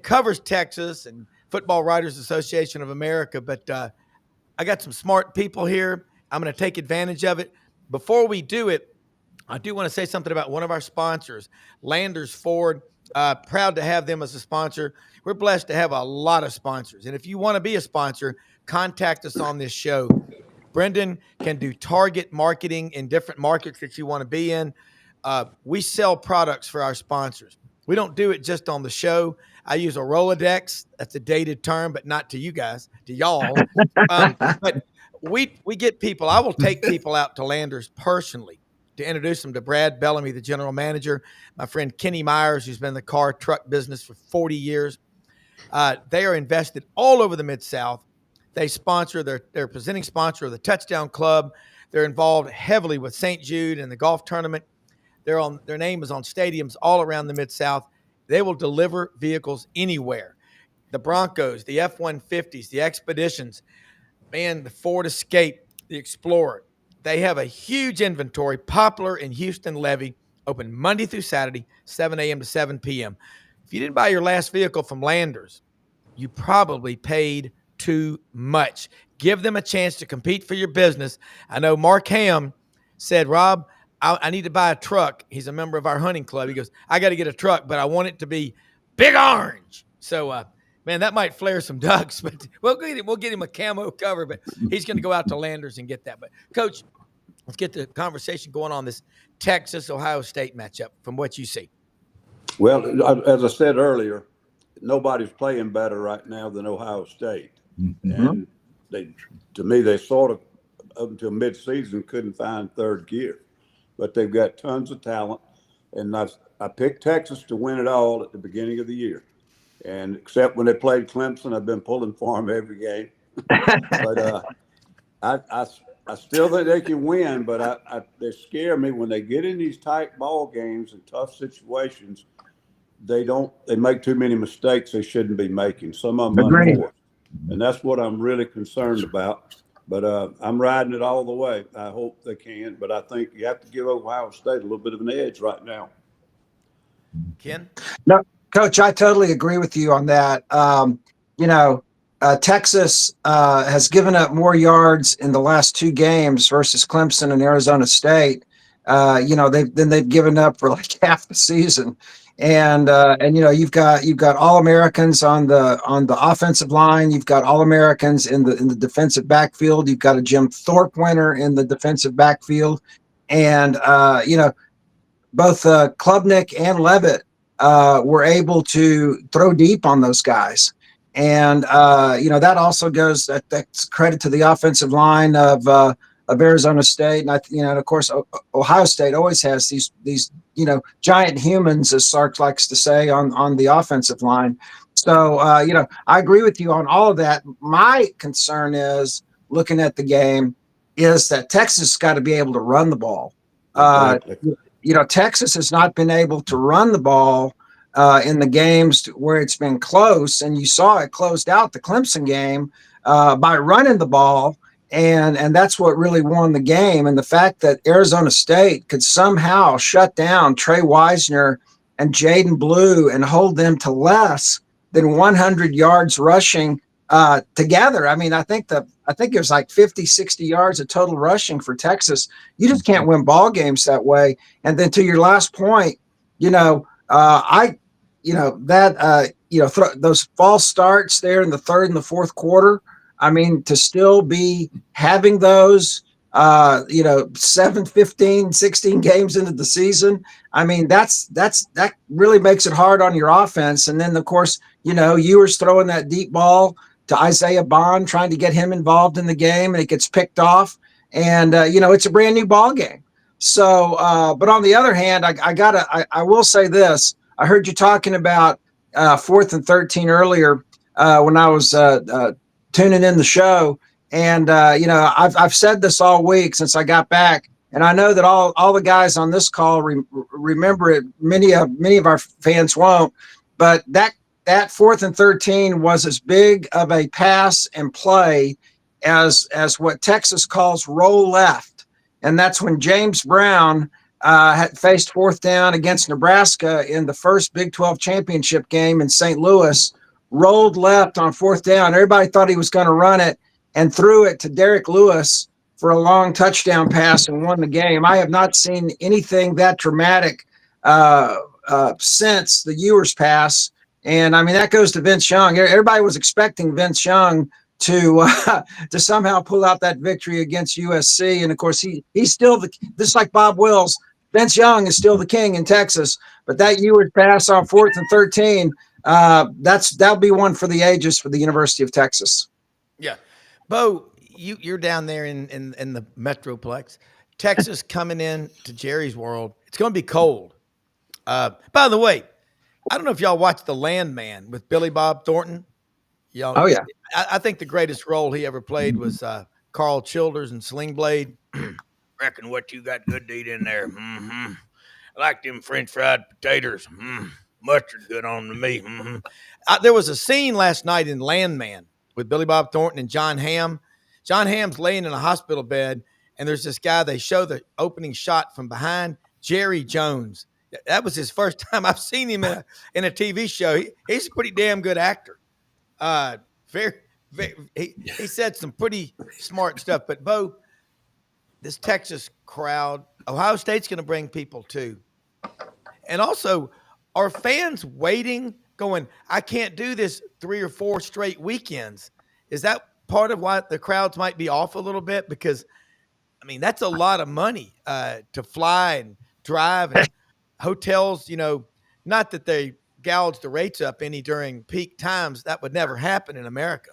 covers Texas and Football Writers Association of America, but I got some smart people here. I'm going to take advantage of it. Before we do it, I do want to say something about one of our sponsors, Landers Ford. Proud to have them as a sponsor. We're blessed to have a lot of sponsors. And if you want to be a sponsor, contact us on this show. Brendan can do target marketing in different markets that you want to be in. We sell products for our sponsors. We don't do it just on the show. I use a Rolodex. That's a dated term, but not to you guys, to y'all. But we get people. I will take people out to Landers personally to introduce them to Brad Bellamy, the general manager, my friend Kenny Myers, who's been in the car truck business for 40 years. They are invested all over the Mid-South. They sponsor, they're presenting sponsor of the Touchdown Club. They're involved heavily with St. Jude and the golf tournament. Their name is on stadiums all around the Mid-South. They will deliver vehicles anywhere. The Broncos, the F-150s, the Expeditions, the Ford Escape, the Explorer. They have a huge inventory. Poplar in Houston Levy, open Monday through Saturday, 7 a.m. to 7 p.m. If you didn't buy your last vehicle from Landers, you probably paid too much. Give them a chance to compete for your business. I know Mark Ham said, "Rob, I need to buy a truck." He's a member of our hunting club. He goes, "I got to get a truck, but I want it to be big orange." So, that might flare some ducks, but we'll get him a camo cover, but he's going to go out to Landers and get that. But, Coach, let's get the conversation going on this Texas-Ohio State matchup from what you see. Well, as I said earlier, nobody's playing better right now than Ohio State. Mm-hmm. And to me, they sort of, up until midseason, couldn't find third gear. But they've got tons of talent. And I picked Texas to win it all at the beginning of the year. And except when they played Clemson, I've been pulling for them every game. But I still think they can win, but they scare me when they get in these tight ball games and tough situations. They make too many mistakes they shouldn't be making. Some of them unforced. And that's what I'm really concerned about. But I'm riding it all the way. I hope they can. But I think you have to give Ohio State a little bit of an edge right now. Ken? Coach, I totally agree with you on that. Texas has given up more yards in the last two games versus Clemson and Arizona State. They've given up for like half the season, and you've got All Americans on the offensive line. You've got All Americans in the defensive backfield. You've got a Jim Thorpe winner in the defensive backfield, and both Klubnik and Levitt were able to throw deep on those guys. And that also that's credit to the offensive line of Arizona State, and of course Ohio State always has these giant humans, as Sark likes to say, on the offensive line. So I agree with you on all of that. My concern is looking at the game is that Texas got to be able to run the ball. Exactly. Texas has not been able to run the ball in the games where it's been close, and you saw it closed out the Clemson game by running the ball, and that's what really won the game. And the fact that Arizona State could somehow shut down Trey Wisner and Jaden Blue and hold them to less than 100 yards rushing together. I mean, I think it was like 50, 60 yards of total rushing for Texas. You just can't win ball games that way. And then to your last point, those false starts there in the third and the fourth quarter. I mean, to still be having those, 7, 15, 16 games into the season. I mean, that really makes it hard on your offense. And then, of course, Ewers throwing that deep ball to Isaiah Bond, trying to get him involved in the game, and it gets picked off. And, it's a brand new ball game. So, but on the other hand, I will say this. I heard you talking about 4th and 13 earlier when I was tuning in the show. And, I've said this all week since I got back. And I know that all the guys on this call remember it. Many of our fans won't. But that 4th and 13 was as big of a pass and play as what Texas calls roll left. And that's when James Brown had faced 4th down against Nebraska in the first Big 12 championship game in St. Louis, rolled left on 4th down. Everybody thought he was going to run it and threw it to Derek Lewis for a long touchdown pass and won the game. I have not seen anything that dramatic since the Ewers pass. And I mean, that goes to Vince Young. Everybody was expecting Vince Young to somehow pull out that victory against USC. And of course, he's still just like Bob Wills. Vince Young is still the king in Texas, but that Ewers pass on 4th and 13, that'll be one for the ages for the University of Texas. Yeah. Bo, you're down there in the Metroplex. Texas coming in to Jerry's World. It's going to be cold. By the way, I don't know if y'all watched The Landman with Billy Bob Thornton. Oh, yeah. I think the greatest role he ever played was Carl Childers in Sling Blade. Reckon what you got good to eat in there. Mm-hmm. I like them French fried potatoes. Mustard good on to me. Mm-hmm. There was a scene last night in Landman with Billy Bob Thornton and John Hamm. John Hamm's laying in a hospital bed, and there's this guy. They show the opening shot from behind, Jerry Jones. That was his first time I've seen him in a TV show. He's a pretty damn good actor. He said some pretty smart stuff. But Bo, this Texas crowd, Ohio State's going to bring people too. And also, are fans waiting, going, I can't do this 3 or 4 straight weekends? Is that part of why the crowds might be off a little bit? Because, I mean, that's a lot of money to fly and drive, and hotels, not that they gouge the rates up any during peak times. That would never happen in America.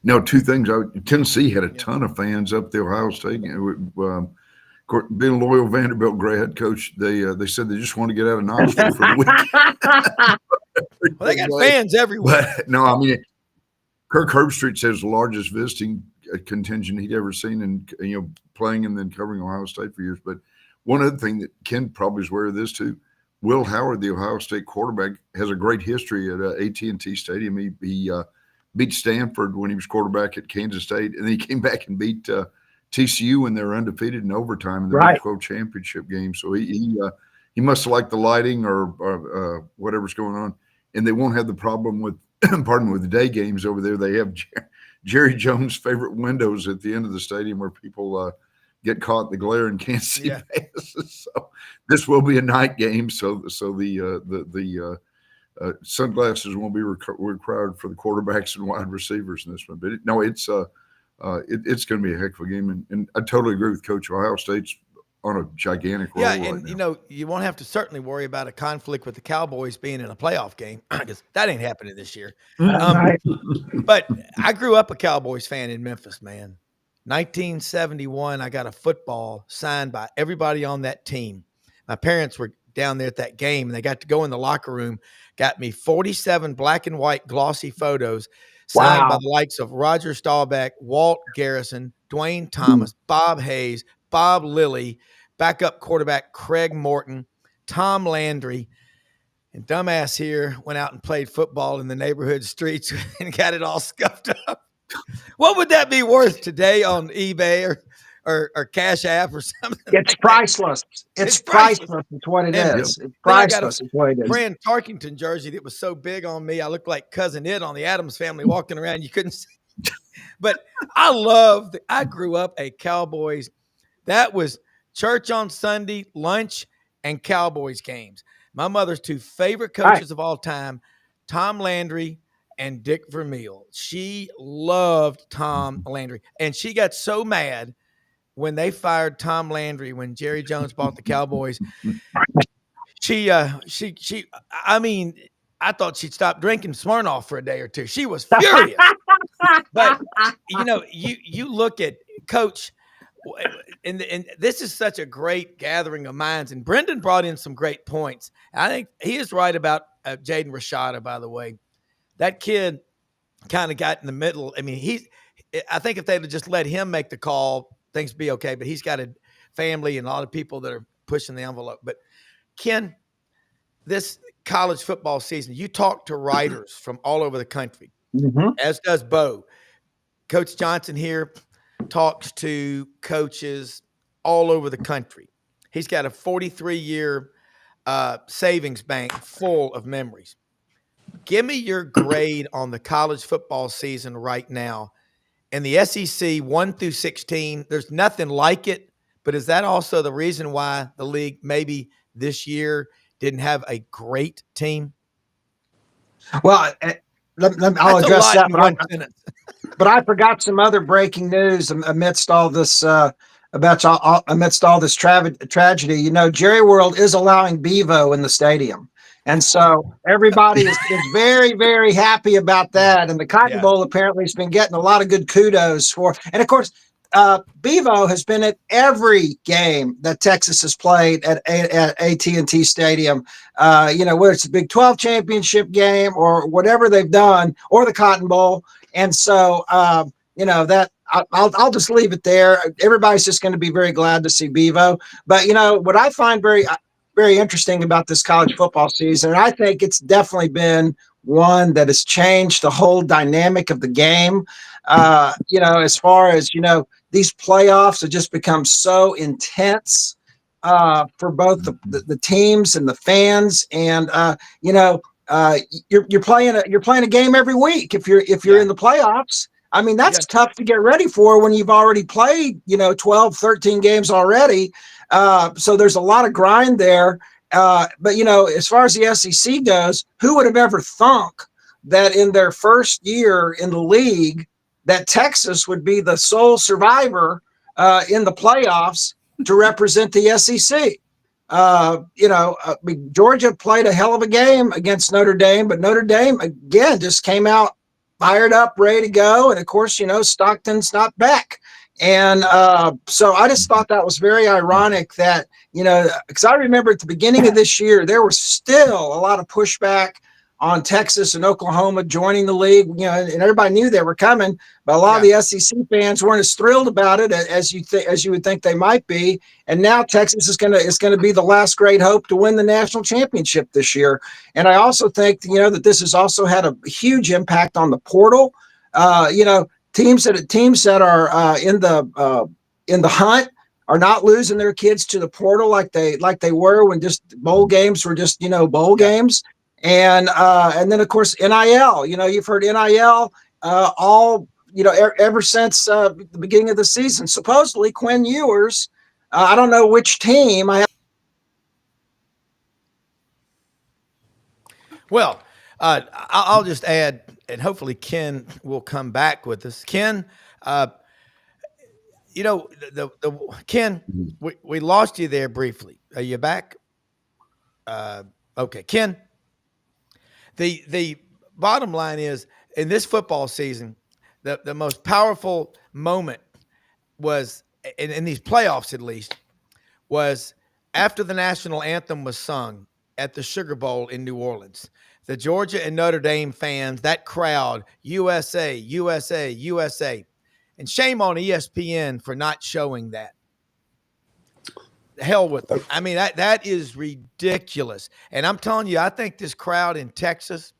No, 2 things. Tennessee had a ton of fans up the Ohio State. Being a loyal Vanderbilt grad coach, they said they just want to get out of Knoxville for the weekend. Well, they got fans everywhere. But, no, I mean, Kirk Herbstreit says the largest visiting contingent he'd ever seen, and playing and then covering Ohio State for years. But one other thing that Ken probably is aware of this too. Will Howard, the Ohio State quarterback, has a great history at AT&T Stadium. He beat Stanford when he was quarterback at Kansas State, and then he came back and beat TCU when they were undefeated in overtime in the Big 12 championship game. So he he must have liked the lighting or whatever's going on, and they won't have the problem with pardon me, with the day games over there. They have Jerry Jones' favorite windows at the end of the stadium where people get caught in the glare and can't see passes. So this will be a night game, so the sunglasses won't be required for the quarterbacks and wide receivers in this one. But it's going to be a heck of a game, and I totally agree with Coach. Ohio State's on a gigantic roll right and now. you won't have to certainly worry about a conflict with the Cowboys being in a playoff game because that ain't happening this year. But I grew up a Cowboys fan in Memphis, man. 1971, I got a football signed by everybody on that team. My parents were down there at that game, and they got to go in the locker room, got me 47 black and white glossy photos signed by the likes of Roger Staubach, Walt Garrison, Dwayne Thomas, Bob Hayes, Bob Lilly, backup quarterback Craig Morton, Tom Landry, and dumbass here went out and played football in the neighborhood streets and got it all scuffed up. What would that be worth today on eBay or Cash App or something? It's priceless. It's priceless. It's what it is. It's priceless. It's what it is. Fran Tarkington jersey that was so big on me, I looked like Cousin Ed on the Addams Family walking around. You couldn't see. But I grew up a Cowboys. That was church on Sunday, lunch, and Cowboys games. My mother's two favorite coaches of all time, Tom Landry and Dick Vermeil. She loved Tom Landry. And she got so mad when they fired Tom Landry when Jerry Jones bought the Cowboys. I mean, I thought she'd stop drinking Smirnoff for a day or two. She was furious. But you look at Coach, and this is such a great gathering of minds. And Brendan brought in some great points. I think he is right about Jaden Rashada, by the way. That kid kind of got in the middle. I mean, I think if they'd have just let him make the call, things would be okay. But he's got a family and a lot of people that are pushing the envelope. But Ken, this college football season, you talk to writers from all over the country, as does Bo. Coach Johnson here talks to coaches all over the country. He's got a 43-year savings bank full of memories. Give me your grade on the college football season right now. In the SEC 1 through 16, there's nothing like it, but is that also the reason why the league maybe this year didn't have a great team? Well, I'll address that. But I forgot some other breaking news amidst all this tragedy. Jerry World is allowing Bevo in the stadium. And so everybody is very, very happy about that. And the Cotton Bowl apparently has been getting a lot of good kudos for. And of course, Bevo has been at every game that Texas has played at AT&T Stadium. Whether it's a Big 12 championship game or whatever they've done, or the Cotton Bowl. And so, that I'll just leave it there. Everybody's just going to be very glad to see Bevo. But what I find very interesting about this college football season, and I think it's definitely been one that has changed the whole dynamic of the game. As far as, these playoffs have just become so intense for both the teams and the fans. And, you're playing a game every week. If you're in the playoffs, I mean, that's tough to get ready for when you've already played, 12, 13 games already. So there's a lot of grind there. But, as far as the SEC goes, who would have ever thunk that in their first year in the league that Texas would be the sole survivor in the playoffs to represent the SEC? Georgia played a hell of a game against Notre Dame, but Notre Dame, again, just came out fired up, ready to go. And of course, Stockton's not back. And so I just thought that was very ironic that, because I remember at the beginning of this year, there was still a lot of pushback on Texas and Oklahoma joining the league, and everybody knew they were coming, but a lot of the SEC fans weren't as thrilled about it as you would think they might be. And now Texas is going to be the last great hope to win the national championship this year. And I also think, that this has also had a huge impact on the portal. Teams that are in the hunt are not losing their kids to the portal like they were when just bowl games were just bowl games. And then of course NIL. You've heard NIL all ever since the beginning of the season. Supposedly Quinn Ewers, I don't know which team. Well, I'll just add, and hopefully Ken will come back with us. Ken, Ken, we lost you there briefly. Are you back? Okay, Ken. The bottom line is, in this football season, the most powerful moment was in these playoffs, at least, was after the national anthem was sung at the Sugar Bowl in New Orleans. The Georgia and Notre Dame fans, that crowd, USA, USA, USA. And shame on ESPN for not showing that. The hell with them. I mean, that is ridiculous. And I'm telling you, I think this crowd in Texas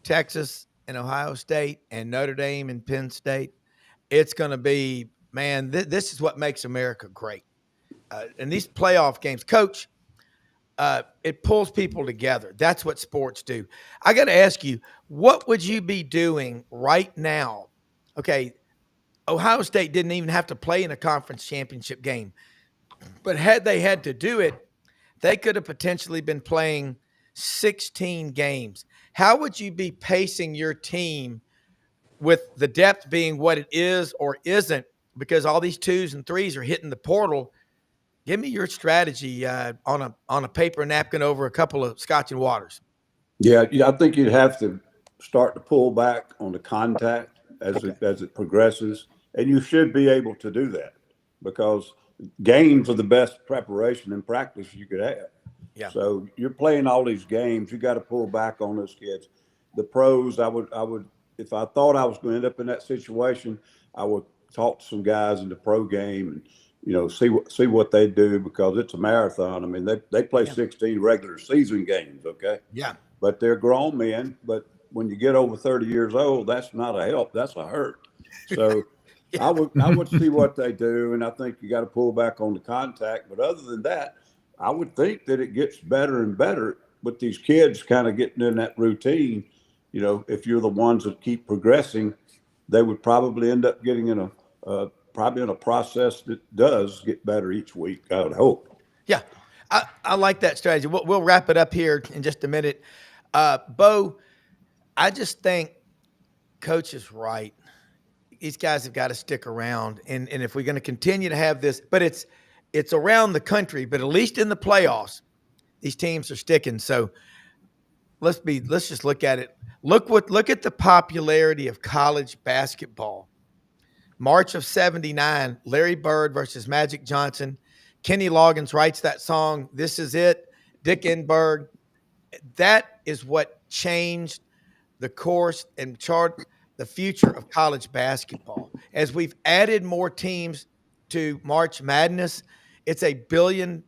and Ohio State and Notre Dame and Penn State, it's going to be, man, this is what makes America great. And these playoff games, Coach, it pulls people together. That's what sports do. I got to ask you, what would you be doing right now? Okay, Ohio State didn't even have to play in a conference championship game, but had they had to do it, they could have potentially been playing 16 games. How would you be pacing your team with the depth being what it is or isn't, because all these 2s and 3s are hitting the portal? Give me your strategy on a paper napkin over a couple of scotch and waters. Yeah, I think you'd have to start to pull back on the contact as it progresses, and you should be able to do that because games are the best preparation and practice you could have. Yeah. So you're playing all these games, you got to pull back on those kids. The pros, I would, if I thought I was going to end up in that situation, I would talk to some guys in the pro game and see what they do, because it's a marathon. I mean, they play 16 regular season games, okay? Yeah. But they're grown men. But when you get over 30 years old, that's not a help, that's a hurt. So I would see what they do, and I think you got to pull back on the contact. But other than that, I would think that it gets better and better with these kids kind of getting in that routine. If you're the ones that keep progressing, they would probably end up getting in a process that does get better each week, I would hope. Yeah, I like that strategy. We'll wrap it up here in just a minute. Bo, I just think Coach is right. These guys have got to stick around, and if we're going to continue to have this, but it's around the country, but at least in the playoffs, these teams are sticking. So let's just look at it. Look at the popularity of college basketball. March of '79, Larry Bird versus Magic Johnson. Kenny Loggins writes that song, "This Is It." Dick Enberg. That is what changed the course and chart the future of college basketball. As we've added more teams to March Madness, it's a $1 billion+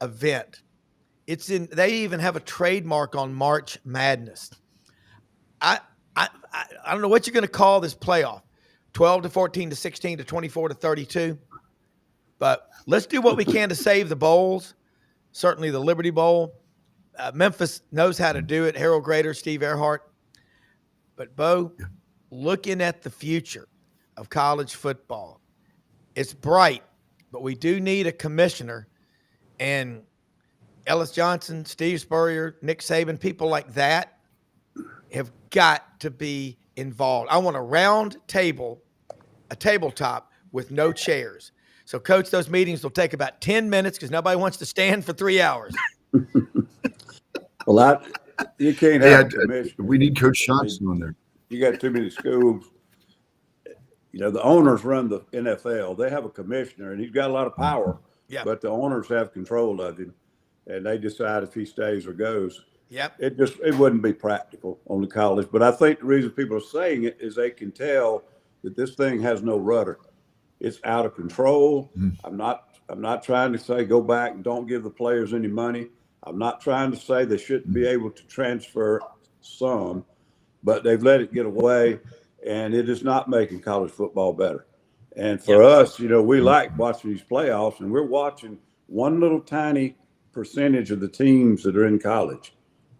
event. They even have a trademark on March Madness. I don't know what you're going to call this playoff. 12 to 14 to 16 to 24 to 32. But let's do what we can to save the bowls. Certainly the Liberty Bowl. Memphis knows how to do it. Harold Grader, Steve Earhart. But, Bo, looking at the future of college football, it's bright, but we do need a commissioner. And Ellis Johnson, Steve Spurrier, Nick Saban, people like that have got to be involved. I want a round table, a tabletop with no chairs. So, Coach, those meetings will take about 10 minutes because nobody wants to stand for 3 hours. Well, you can't have a commissioner. We need Coach Johnson on there. You got too many schools. The owners run the NFL. They have a commissioner, and he's got a lot of power. Yeah. But the owners have control of him, and they decide if he stays or goes. Yep. It wouldn't be practical on the college. But I think the reason people are saying it is they can tell that this thing has no rudder. It's out of control. I'm not trying to say go back and don't give the players any money. I'm not trying to say they shouldn't be able to transfer some, but they've let it get away, and it is not making college football better. And for us, we like watching these playoffs, and we're watching one little tiny percentage of the teams that are in college.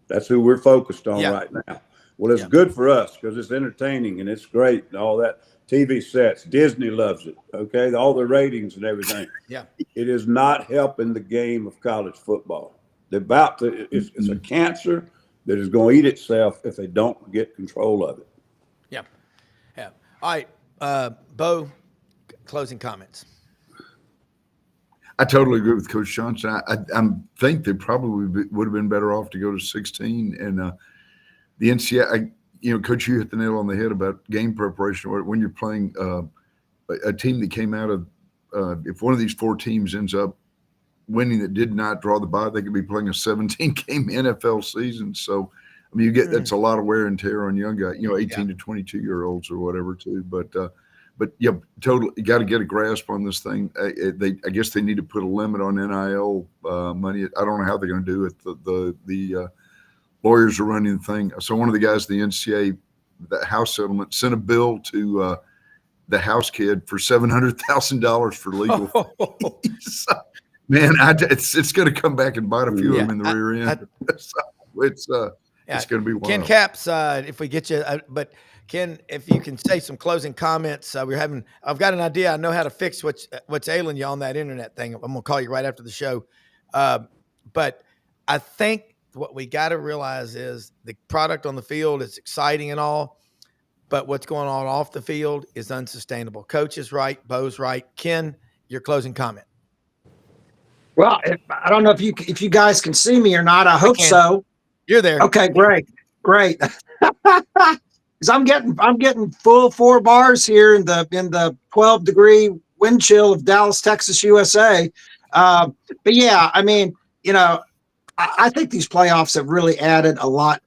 That's who we're focused on right now. Well, it's good for us because it's entertaining and it's great and all that. TV sets, Disney loves it. Okay, all the ratings and everything. Yeah, it is not helping the game of college football. It's a cancer that is going to eat itself if they don't get control of it. Yeah. All right, Bo, closing comments. I totally agree with Coach Johnson. I think they probably would have been better off to go to 16. And the NCAA, Coach, you hit the nail on the head about game preparation. When you're playing a team that came out of, if one of these four teams ends up winning that did not draw the bye, they could be playing a 17-game NFL season. So, I mean, that's a lot of wear and tear on young guys, 18 to 22-year-olds or whatever, too. But yeah, totally, you got to get a grasp on this thing. I guess they need to put a limit on NIL money. I don't know how they're going to do it. The lawyers are running the thing. So one of the guys, the NCAA, the House settlement, sent a bill to the House kid for $700,000 for legal fees. Man, it's going to come back and bite a few of them in the rear end. It's going to be wild. Ken Capps, if we get you, but Ken, if you can say some closing comments, I've got an idea. I know how to fix what's ailing you on that internet thing. I'm gonna call you right after the show. But I think what we got to realize is the product on the field is exciting and all, but what's going on off the field is unsustainable. Coach is right. Bo's right. Ken, your closing comment. Well, I don't know if you guys can see me or not. I hope so. You're there. Okay, great. Because I'm getting full 4 bars here in the 12-degree wind chill of Dallas, Texas, USA. But yeah, I mean, I think these playoffs have really added a lot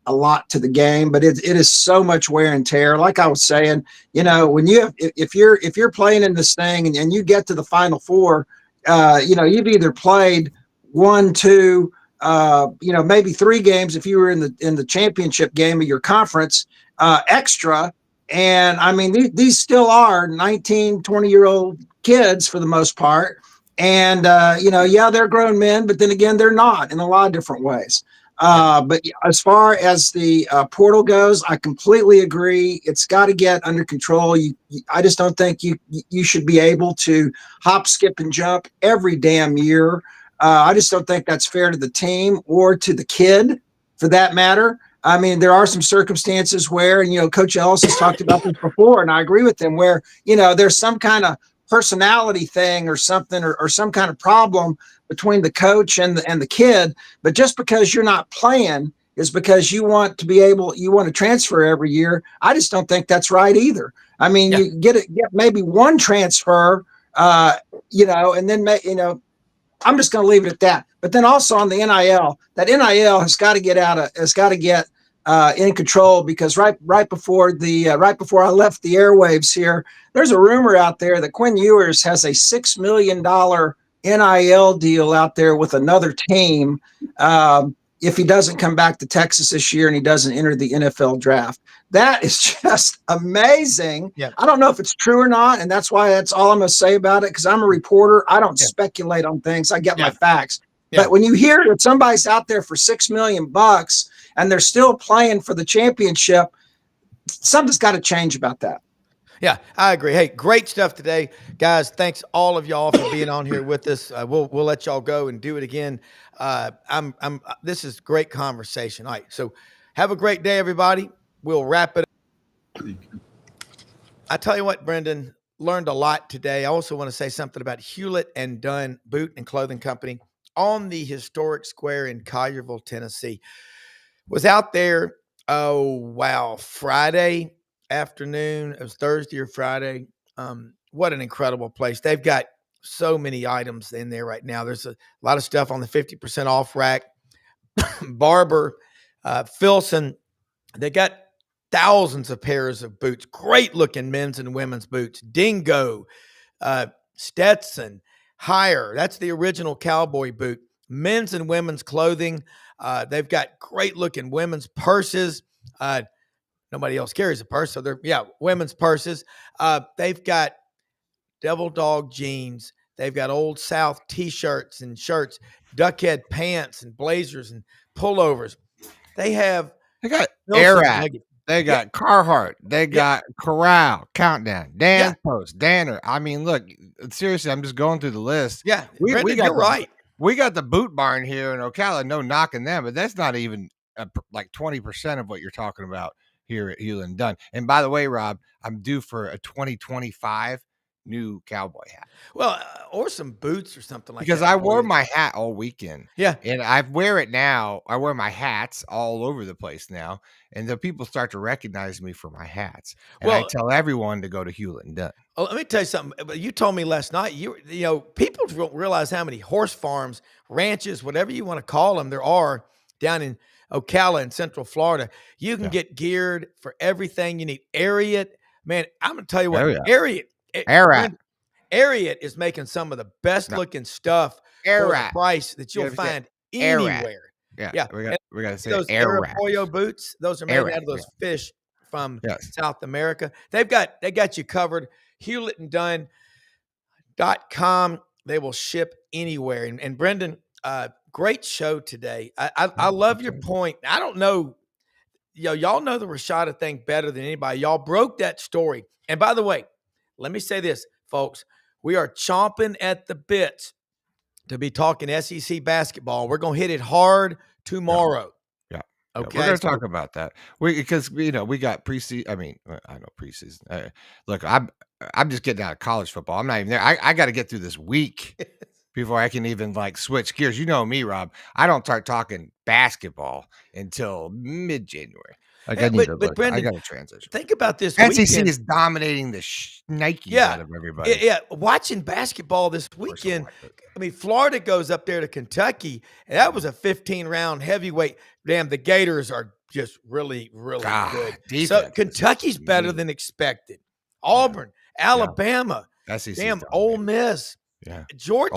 to the game. But it is so much wear and tear. Like I was saying, when if you're playing in this thing and you get to the Final Four, you've either played 1, 2. Maybe 3 games if you were in the championship game of your conference extra. And I mean, these still are 19, 20-year-old kids for the most part. And, they're grown men, but then again, they're not in a lot of different ways. But as far as the portal goes, I completely agree. It's got to get under control. I just don't think you should be able to hop, skip, and jump every damn year. I just don't think that's fair to the team or to the kid, for that matter. I mean, there are some circumstances where, Coach Ellis has talked about this before, and I agree with him, where, there's some kind of personality thing or something, or some kind of problem between the coach and the kid. But just because you're not playing is because you want to transfer every year. I just don't think that's right either. I mean, you get maybe one transfer, and then, I'm just going to leave it at that. But then also on the NIL, that NIL has got to get in control, because right before I left the airwaves here, there's a rumor out there that Quinn Ewers has a $6 million NIL deal out there with another team if he doesn't come back to Texas this year and he doesn't enter the NFL draft. That is just amazing. Yeah. I don't know if it's true or not, and that's all I'm going to say about it, because I'm a reporter. I don't speculate on things. I get my facts. Yeah. But when you hear that somebody's out there for $6 million and they're still playing for the championship, something's got to change about that. Yeah, I agree. Hey, great stuff today, guys. Thanks all of y'all for being on here with us. We'll let y'all go and do it again. This is great conversation. All right, so have a great day, everybody. We'll wrap it up. I tell you what, Brendan, learned a lot today. I also want to say something about Hewlett and Dunn Boot and Clothing Company on the historic square in Collierville, Tennessee. Was out there, Friday afternoon. It was Thursday or Friday. What an incredible place. They've got so many items in there right now. There's a lot of stuff on the 50% off rack. Barber, Filson, they got thousands of pairs of boots, great looking men's and women's boots. Dingo, Stetson, Hire, that's the original cowboy boot. Men's and women's clothing. They've got great looking women's purses. Nobody else carries a purse, so women's purses. They've got Devil Dog jeans. They've got Old South T-shirts and shirts, Duckhead pants and blazers and pullovers. They have They got Wilson Arat. Nugget. They Yeah, got Carhartt. They yeah, got Corral, Countdown, yeah, Dan Post, Danner. I mean, look, seriously, I'm just going through the list. yeah. We Brendan, got you're right. the Boot Barn here in Ocala. No knocking them, but that's not even like 20% of what you're talking about here at Hewlett Dunn. And by the way, Rob, I'm due for a 2025 new cowboy hat. Well, or some boots or something like Because that I for wore you. my hat all weekend. Yeah. And I wear it now. I wear my hats all over the place now. And the people start to recognize me for my hats. And I Well, tell everyone to go to Hewlett and Dunn. oh, let me tell you something. But you told me last night, you know, people don't realize how many horse farms, ranches, whatever you want to call them, there are down in Ocala in Central Florida. You can Yeah. get geared for everything you need. Ariat, man, I'm going to tell you what, Oh, yeah. Ariat, Arat. Ariat is making some of the best No. looking stuff for the Arat. price that you'll You gotta say find Arat. anywhere. Yeah. Yeah. We got to say Those Arat. Arapayo boots, those are made Arat. out of those fish from Yes. South America. They got you covered. HewlettandDunn.com. They will ship anywhere. And Brendan, great show today. I love your point. I don't know, y'all know the Rashada thing better than anybody. Y'all broke that story. And by the way, let me say this, folks. We are chomping at the bits to be talking SEC basketball. We're going to hit it hard tomorrow. Yeah. Okay. We're going to talk about that. Because we got preseason. I mean, I know preseason. Look, I'm just getting out of college football. I'm not even there. I got to get through this week before I can even like switch gears. You know me, Rob. I don't start talking basketball until mid-January. Like Yeah, I need but Brendan, I got to transition. think about this SEC weekend. is dominating the Nikes Yeah. out of everybody. Yeah, watching basketball this course I weekend. watch it. I mean, Florida goes up there to Kentucky, and that was a 15-round heavyweight. Damn, the Gators are just really, really good. defense So is Kentucky's better elite. than expected. Auburn, Alabama, SEC 's damn, dominating. Ole Miss, Yeah. Georgia.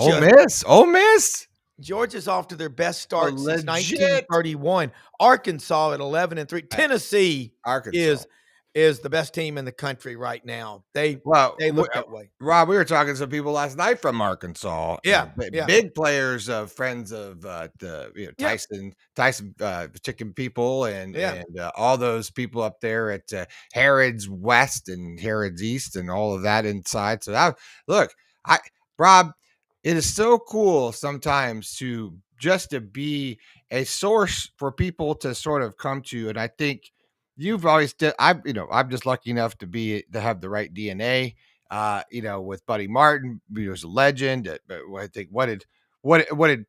Ole Miss. Georgia's off to their best start since legit. 1931. Arkansas at 11-3. Tennessee Arkansas. is the best team in the country right now. They look that way. Rob, we were talking to some people last night from Arkansas. Yeah, Big players, friends of Yeah. Tyson chicken people, and Yeah. all those people up there at Harrods West and Harrods East and all of that inside. So Rob, it is so cool sometimes to be a source for people to sort of come to, and I think you've always did. I'm just lucky enough to have the right DNA. With Buddy Martin, he was a legend. But I think what did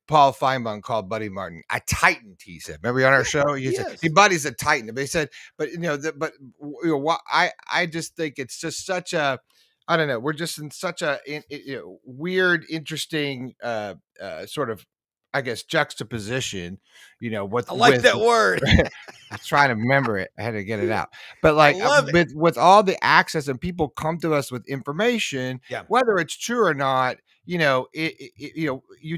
Paul Feinbaum call Buddy Martin? A titan, he said. Remember on our show, he said, Yes. "Hey, Buddy's a titan." But he said, I just think it's just such a, I don't know. We're just in such a weird, interesting sort of, I guess, juxtaposition. I like that word. I was trying to remember it. I had to get it out. But like love it. with all the access and people come to us with information, Yeah. whether it's true or not, you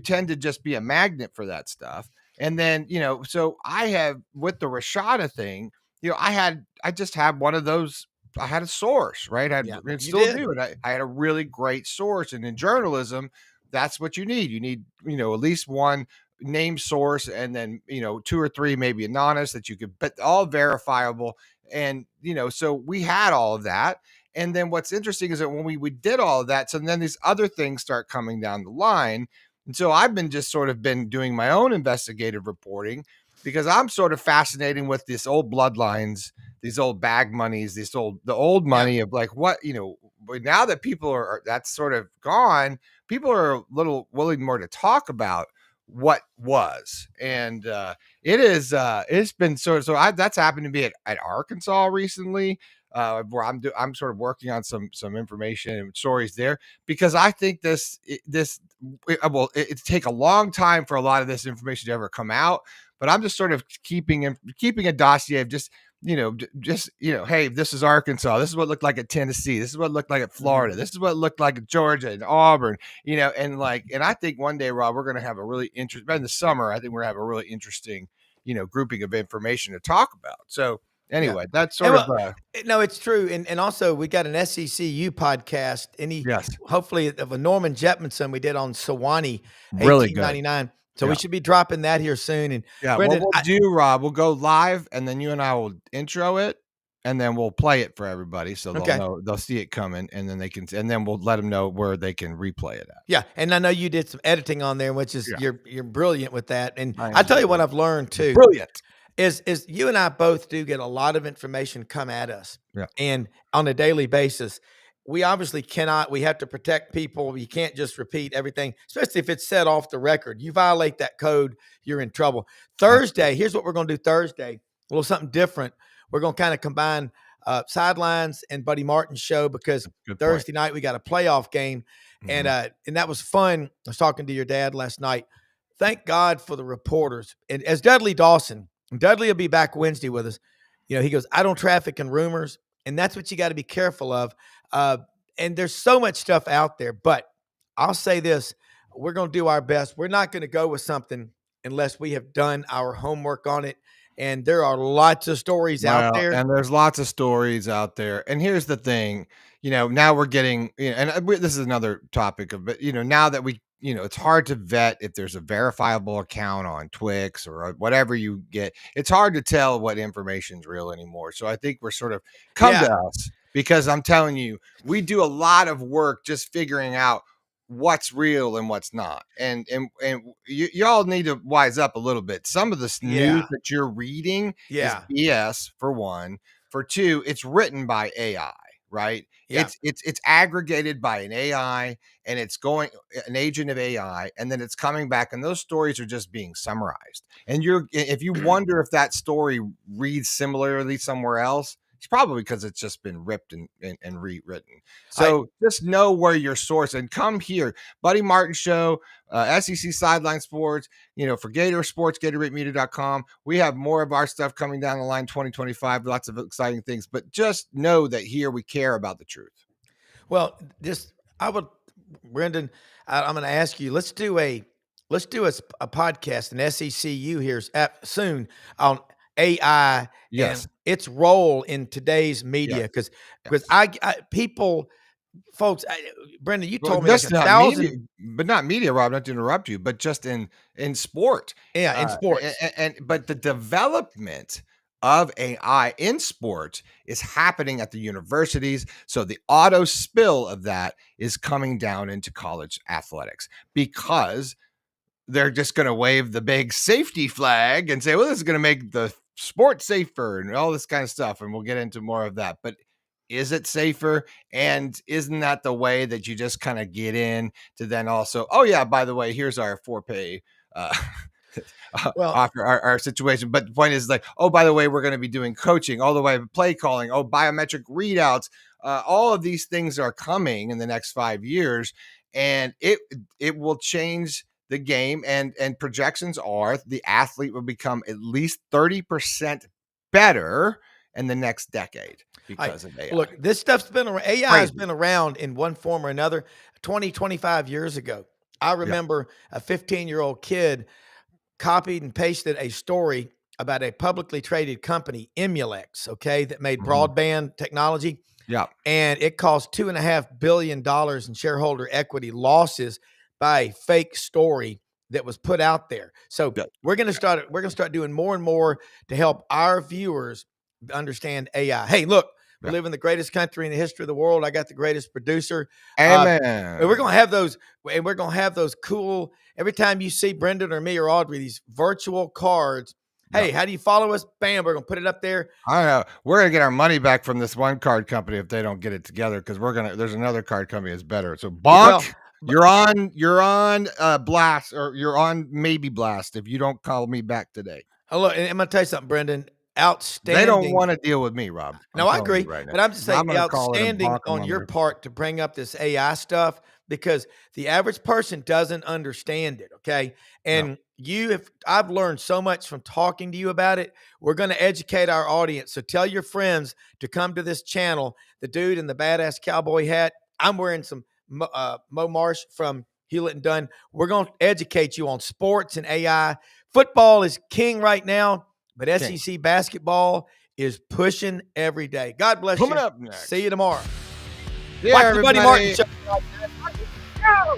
tend to just be a magnet for that stuff. And then, so I have with the Rashada thing, I just had one of those. I had a source, right? Yeah, And you still did. do. And I had a really great source. And in journalism, that's what you need. You need, at least one name source, and then two or three maybe anonymous that you could, but all verifiable. And so we had all of that. And then what's interesting is that when we did all of that, so then these other things start coming down the line. And so I've been just sort of been doing my own investigative reporting, because I'm sort of fascinated with this old bloodlines, these old bag monies, the old money of like what, but now that people are that's sort of gone, people are a little willing more to talk about what was. And it's been that's happened to me at Arkansas recently, where I'm sort of working on some information and stories there, because I think it take a long time for a lot of this information to ever come out, but I'm just sort of keeping a dossier of just hey, this is Arkansas. This is what it looked like at Tennessee. This is what it looked like at Florida. This is what it looked like at Georgia and Auburn, and I think one day, Rob, we're going to have a really interesting, in the summer, I think we're going to have a really interesting, grouping of information to talk about. So Anyway, that's And sort of no, it's true. And also we got an SECU podcast. yes, Hopefully of a Norman Jetmanson we did on Sewanee, really good. 1899. So we Yeah. should be dropping that here soon. And Yeah, what Brendan, we'll do, Rob, we'll go live, and then you and I will intro it, and then we'll play it for everybody, so they'll Okay. know they'll see it coming, and then and then we'll let them know where they can replay it at. yeah, and I know you did some editing on there, which is Yeah. you're brilliant with that. And I I am tell you what brilliant. I've learned too Brilliant. is you and I both do get a lot of information come at us, Yeah. and on a daily basis. We obviously cannot. We have to protect people. You can't just repeat everything, especially if it's set off the record. You violate that code, you're in trouble. Thursday, here's what we're going to do Thursday. A little something different. We're going to kind of combine Sidelines and Buddy Martin's show because Good Thursday night we got a playoff game, point. and that was fun. I was talking to your dad last night. Thank God for the reporters. And as Dudley Dawson, Dudley will be back Wednesday with us. You know, he goes, I don't traffic in rumors, and that's what you got to be careful of. And there's so much stuff out there, but I'll say this: we're going to do our best. We're not going to go with something unless we have done our homework on it. And there are lots of stories out there. And there's lots of stories out there. And here's the thing, now we're getting, this is another topic of, but now that we, it's hard to vet if there's a verifiable account on Twix or whatever you get. It's hard to tell what information's real anymore. So I think we're sort of come to us because I'm telling you, we do a lot of work just figuring out what's real and what's not. And y'all need to wise up a little bit. Some of this news that you're reading is BS, for one. For two, it's written by AI, right? Yeah. It's aggregated by an AI, and it's going an agent of AI, and then it's coming back, and those stories are just being summarized. And if you wonder if that story reads similarly somewhere else, it's probably because it's just been ripped and rewritten. So just know where your source and come here. Buddy Martin Show, SEC Sideline Sports, for Gator Sports, GatorRateMedia.com. We have more of our stuff coming down the line 2025, lots of exciting things. But just know that here we care about the truth. Well, Brendan, I'm going to ask you, let's do a podcast, an SECU here soon on AI and its role in today's media. Because Brendan, you told me like 1,000, but not media, Rob, not to interrupt you, but just in sport. Yeah, in sports. But the development of AI in sport is happening at the universities. So the auto spill of that is coming down into college athletics because they're just going to wave the big safety flag and say, well, this is going to make the sport safer and all this kind of stuff. And we'll get into more of that. But is it safer? And isn't that the way that you just kind of get in to then also, oh yeah, by the way, here's our 4-pay offer our situation. But the point is like, oh, by the way, we're going to be doing coaching, all the way play calling, biometric readouts. All of these things are coming in the next 5 years, and it will change the game. And projections are the athlete will become at least 30% better in the next decade because of AI. Look, this stuff's been around. AI has been around in one form or another 25 years ago. I remember a 15-year-old kid copied and pasted a story about a publicly traded company, Emulex, that made broadband technology. Yeah. And it cost $2.5 billion in shareholder equity losses by a fake story that was put out there. So we're going to start doing more and more to help our viewers understand AI. Hey, look, we live in the greatest country in the history of the world. I got the greatest producer. Amen. And we're going to have those cool, every time you see Brendan or me or Audrey, these virtual cards. Hey, how do you follow us? Bam, we're going to put it up there. I don't know. We're going to get our money back from this one card company if they don't get it together, because there's another card company that's better. So Bonk, you're on blast, or you're on maybe blast if you don't call me back today. Oh, look, and I'm going to tell you something, Brendan. Outstanding. They don't want to deal with me, Rob. No, I agree. But I'm just saying outstanding on your part to bring up this AI stuff, because the average person doesn't understand it. Okay. And I've learned so much from talking to you about it. We're going to educate our audience. So tell your friends to come to this channel. The dude in the badass cowboy hat. I'm wearing some Mo Marsh from Hewlett and Dunn. We're going to educate you on sports and AI. Football is king right now. But SEC basketball is pushing every day. God bless Coming you. up next. See you tomorrow. Yeah, Watch the Buddy Martin everybody. Show.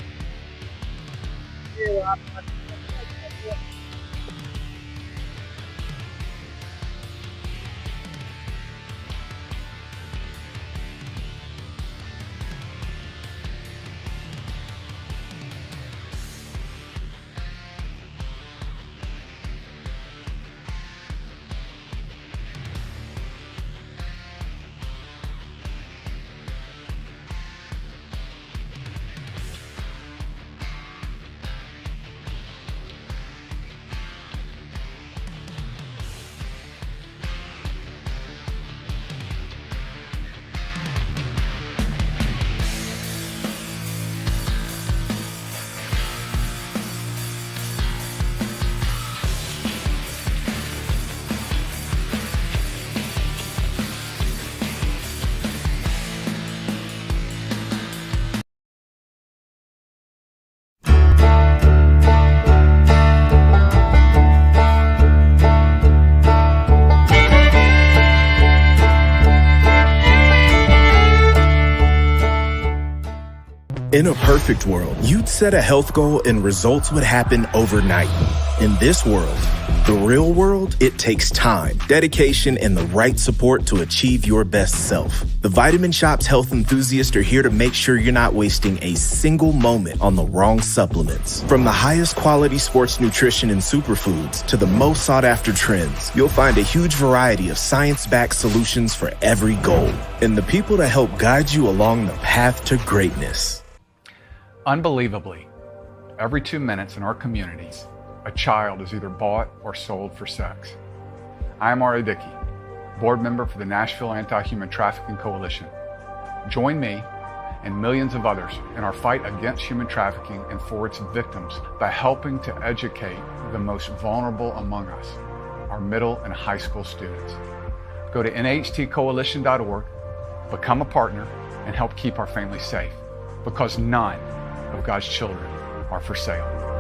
In a perfect world, you'd set a health goal and results would happen overnight. In this world, the real world, it takes time, dedication, and the right support to achieve your best self. The Vitamin Shopp's health enthusiasts are here to make sure you're not wasting a single moment on the wrong supplements. From the highest quality sports nutrition and superfoods to the most sought after trends, you'll find a huge variety of science-backed solutions for every goal. And the people to help guide you along the path to greatness. Unbelievably, every 2 minutes in our communities, a child is either bought or sold for sex. I am Ari Dickey, board member for the Nashville Anti-Human Trafficking Coalition. Join me and millions of others in our fight against human trafficking and for its victims by helping to educate the most vulnerable among us, our middle and high school students. Go to nhtcoalition.org, become a partner, and help keep our families safe, because none of God's children are for sale.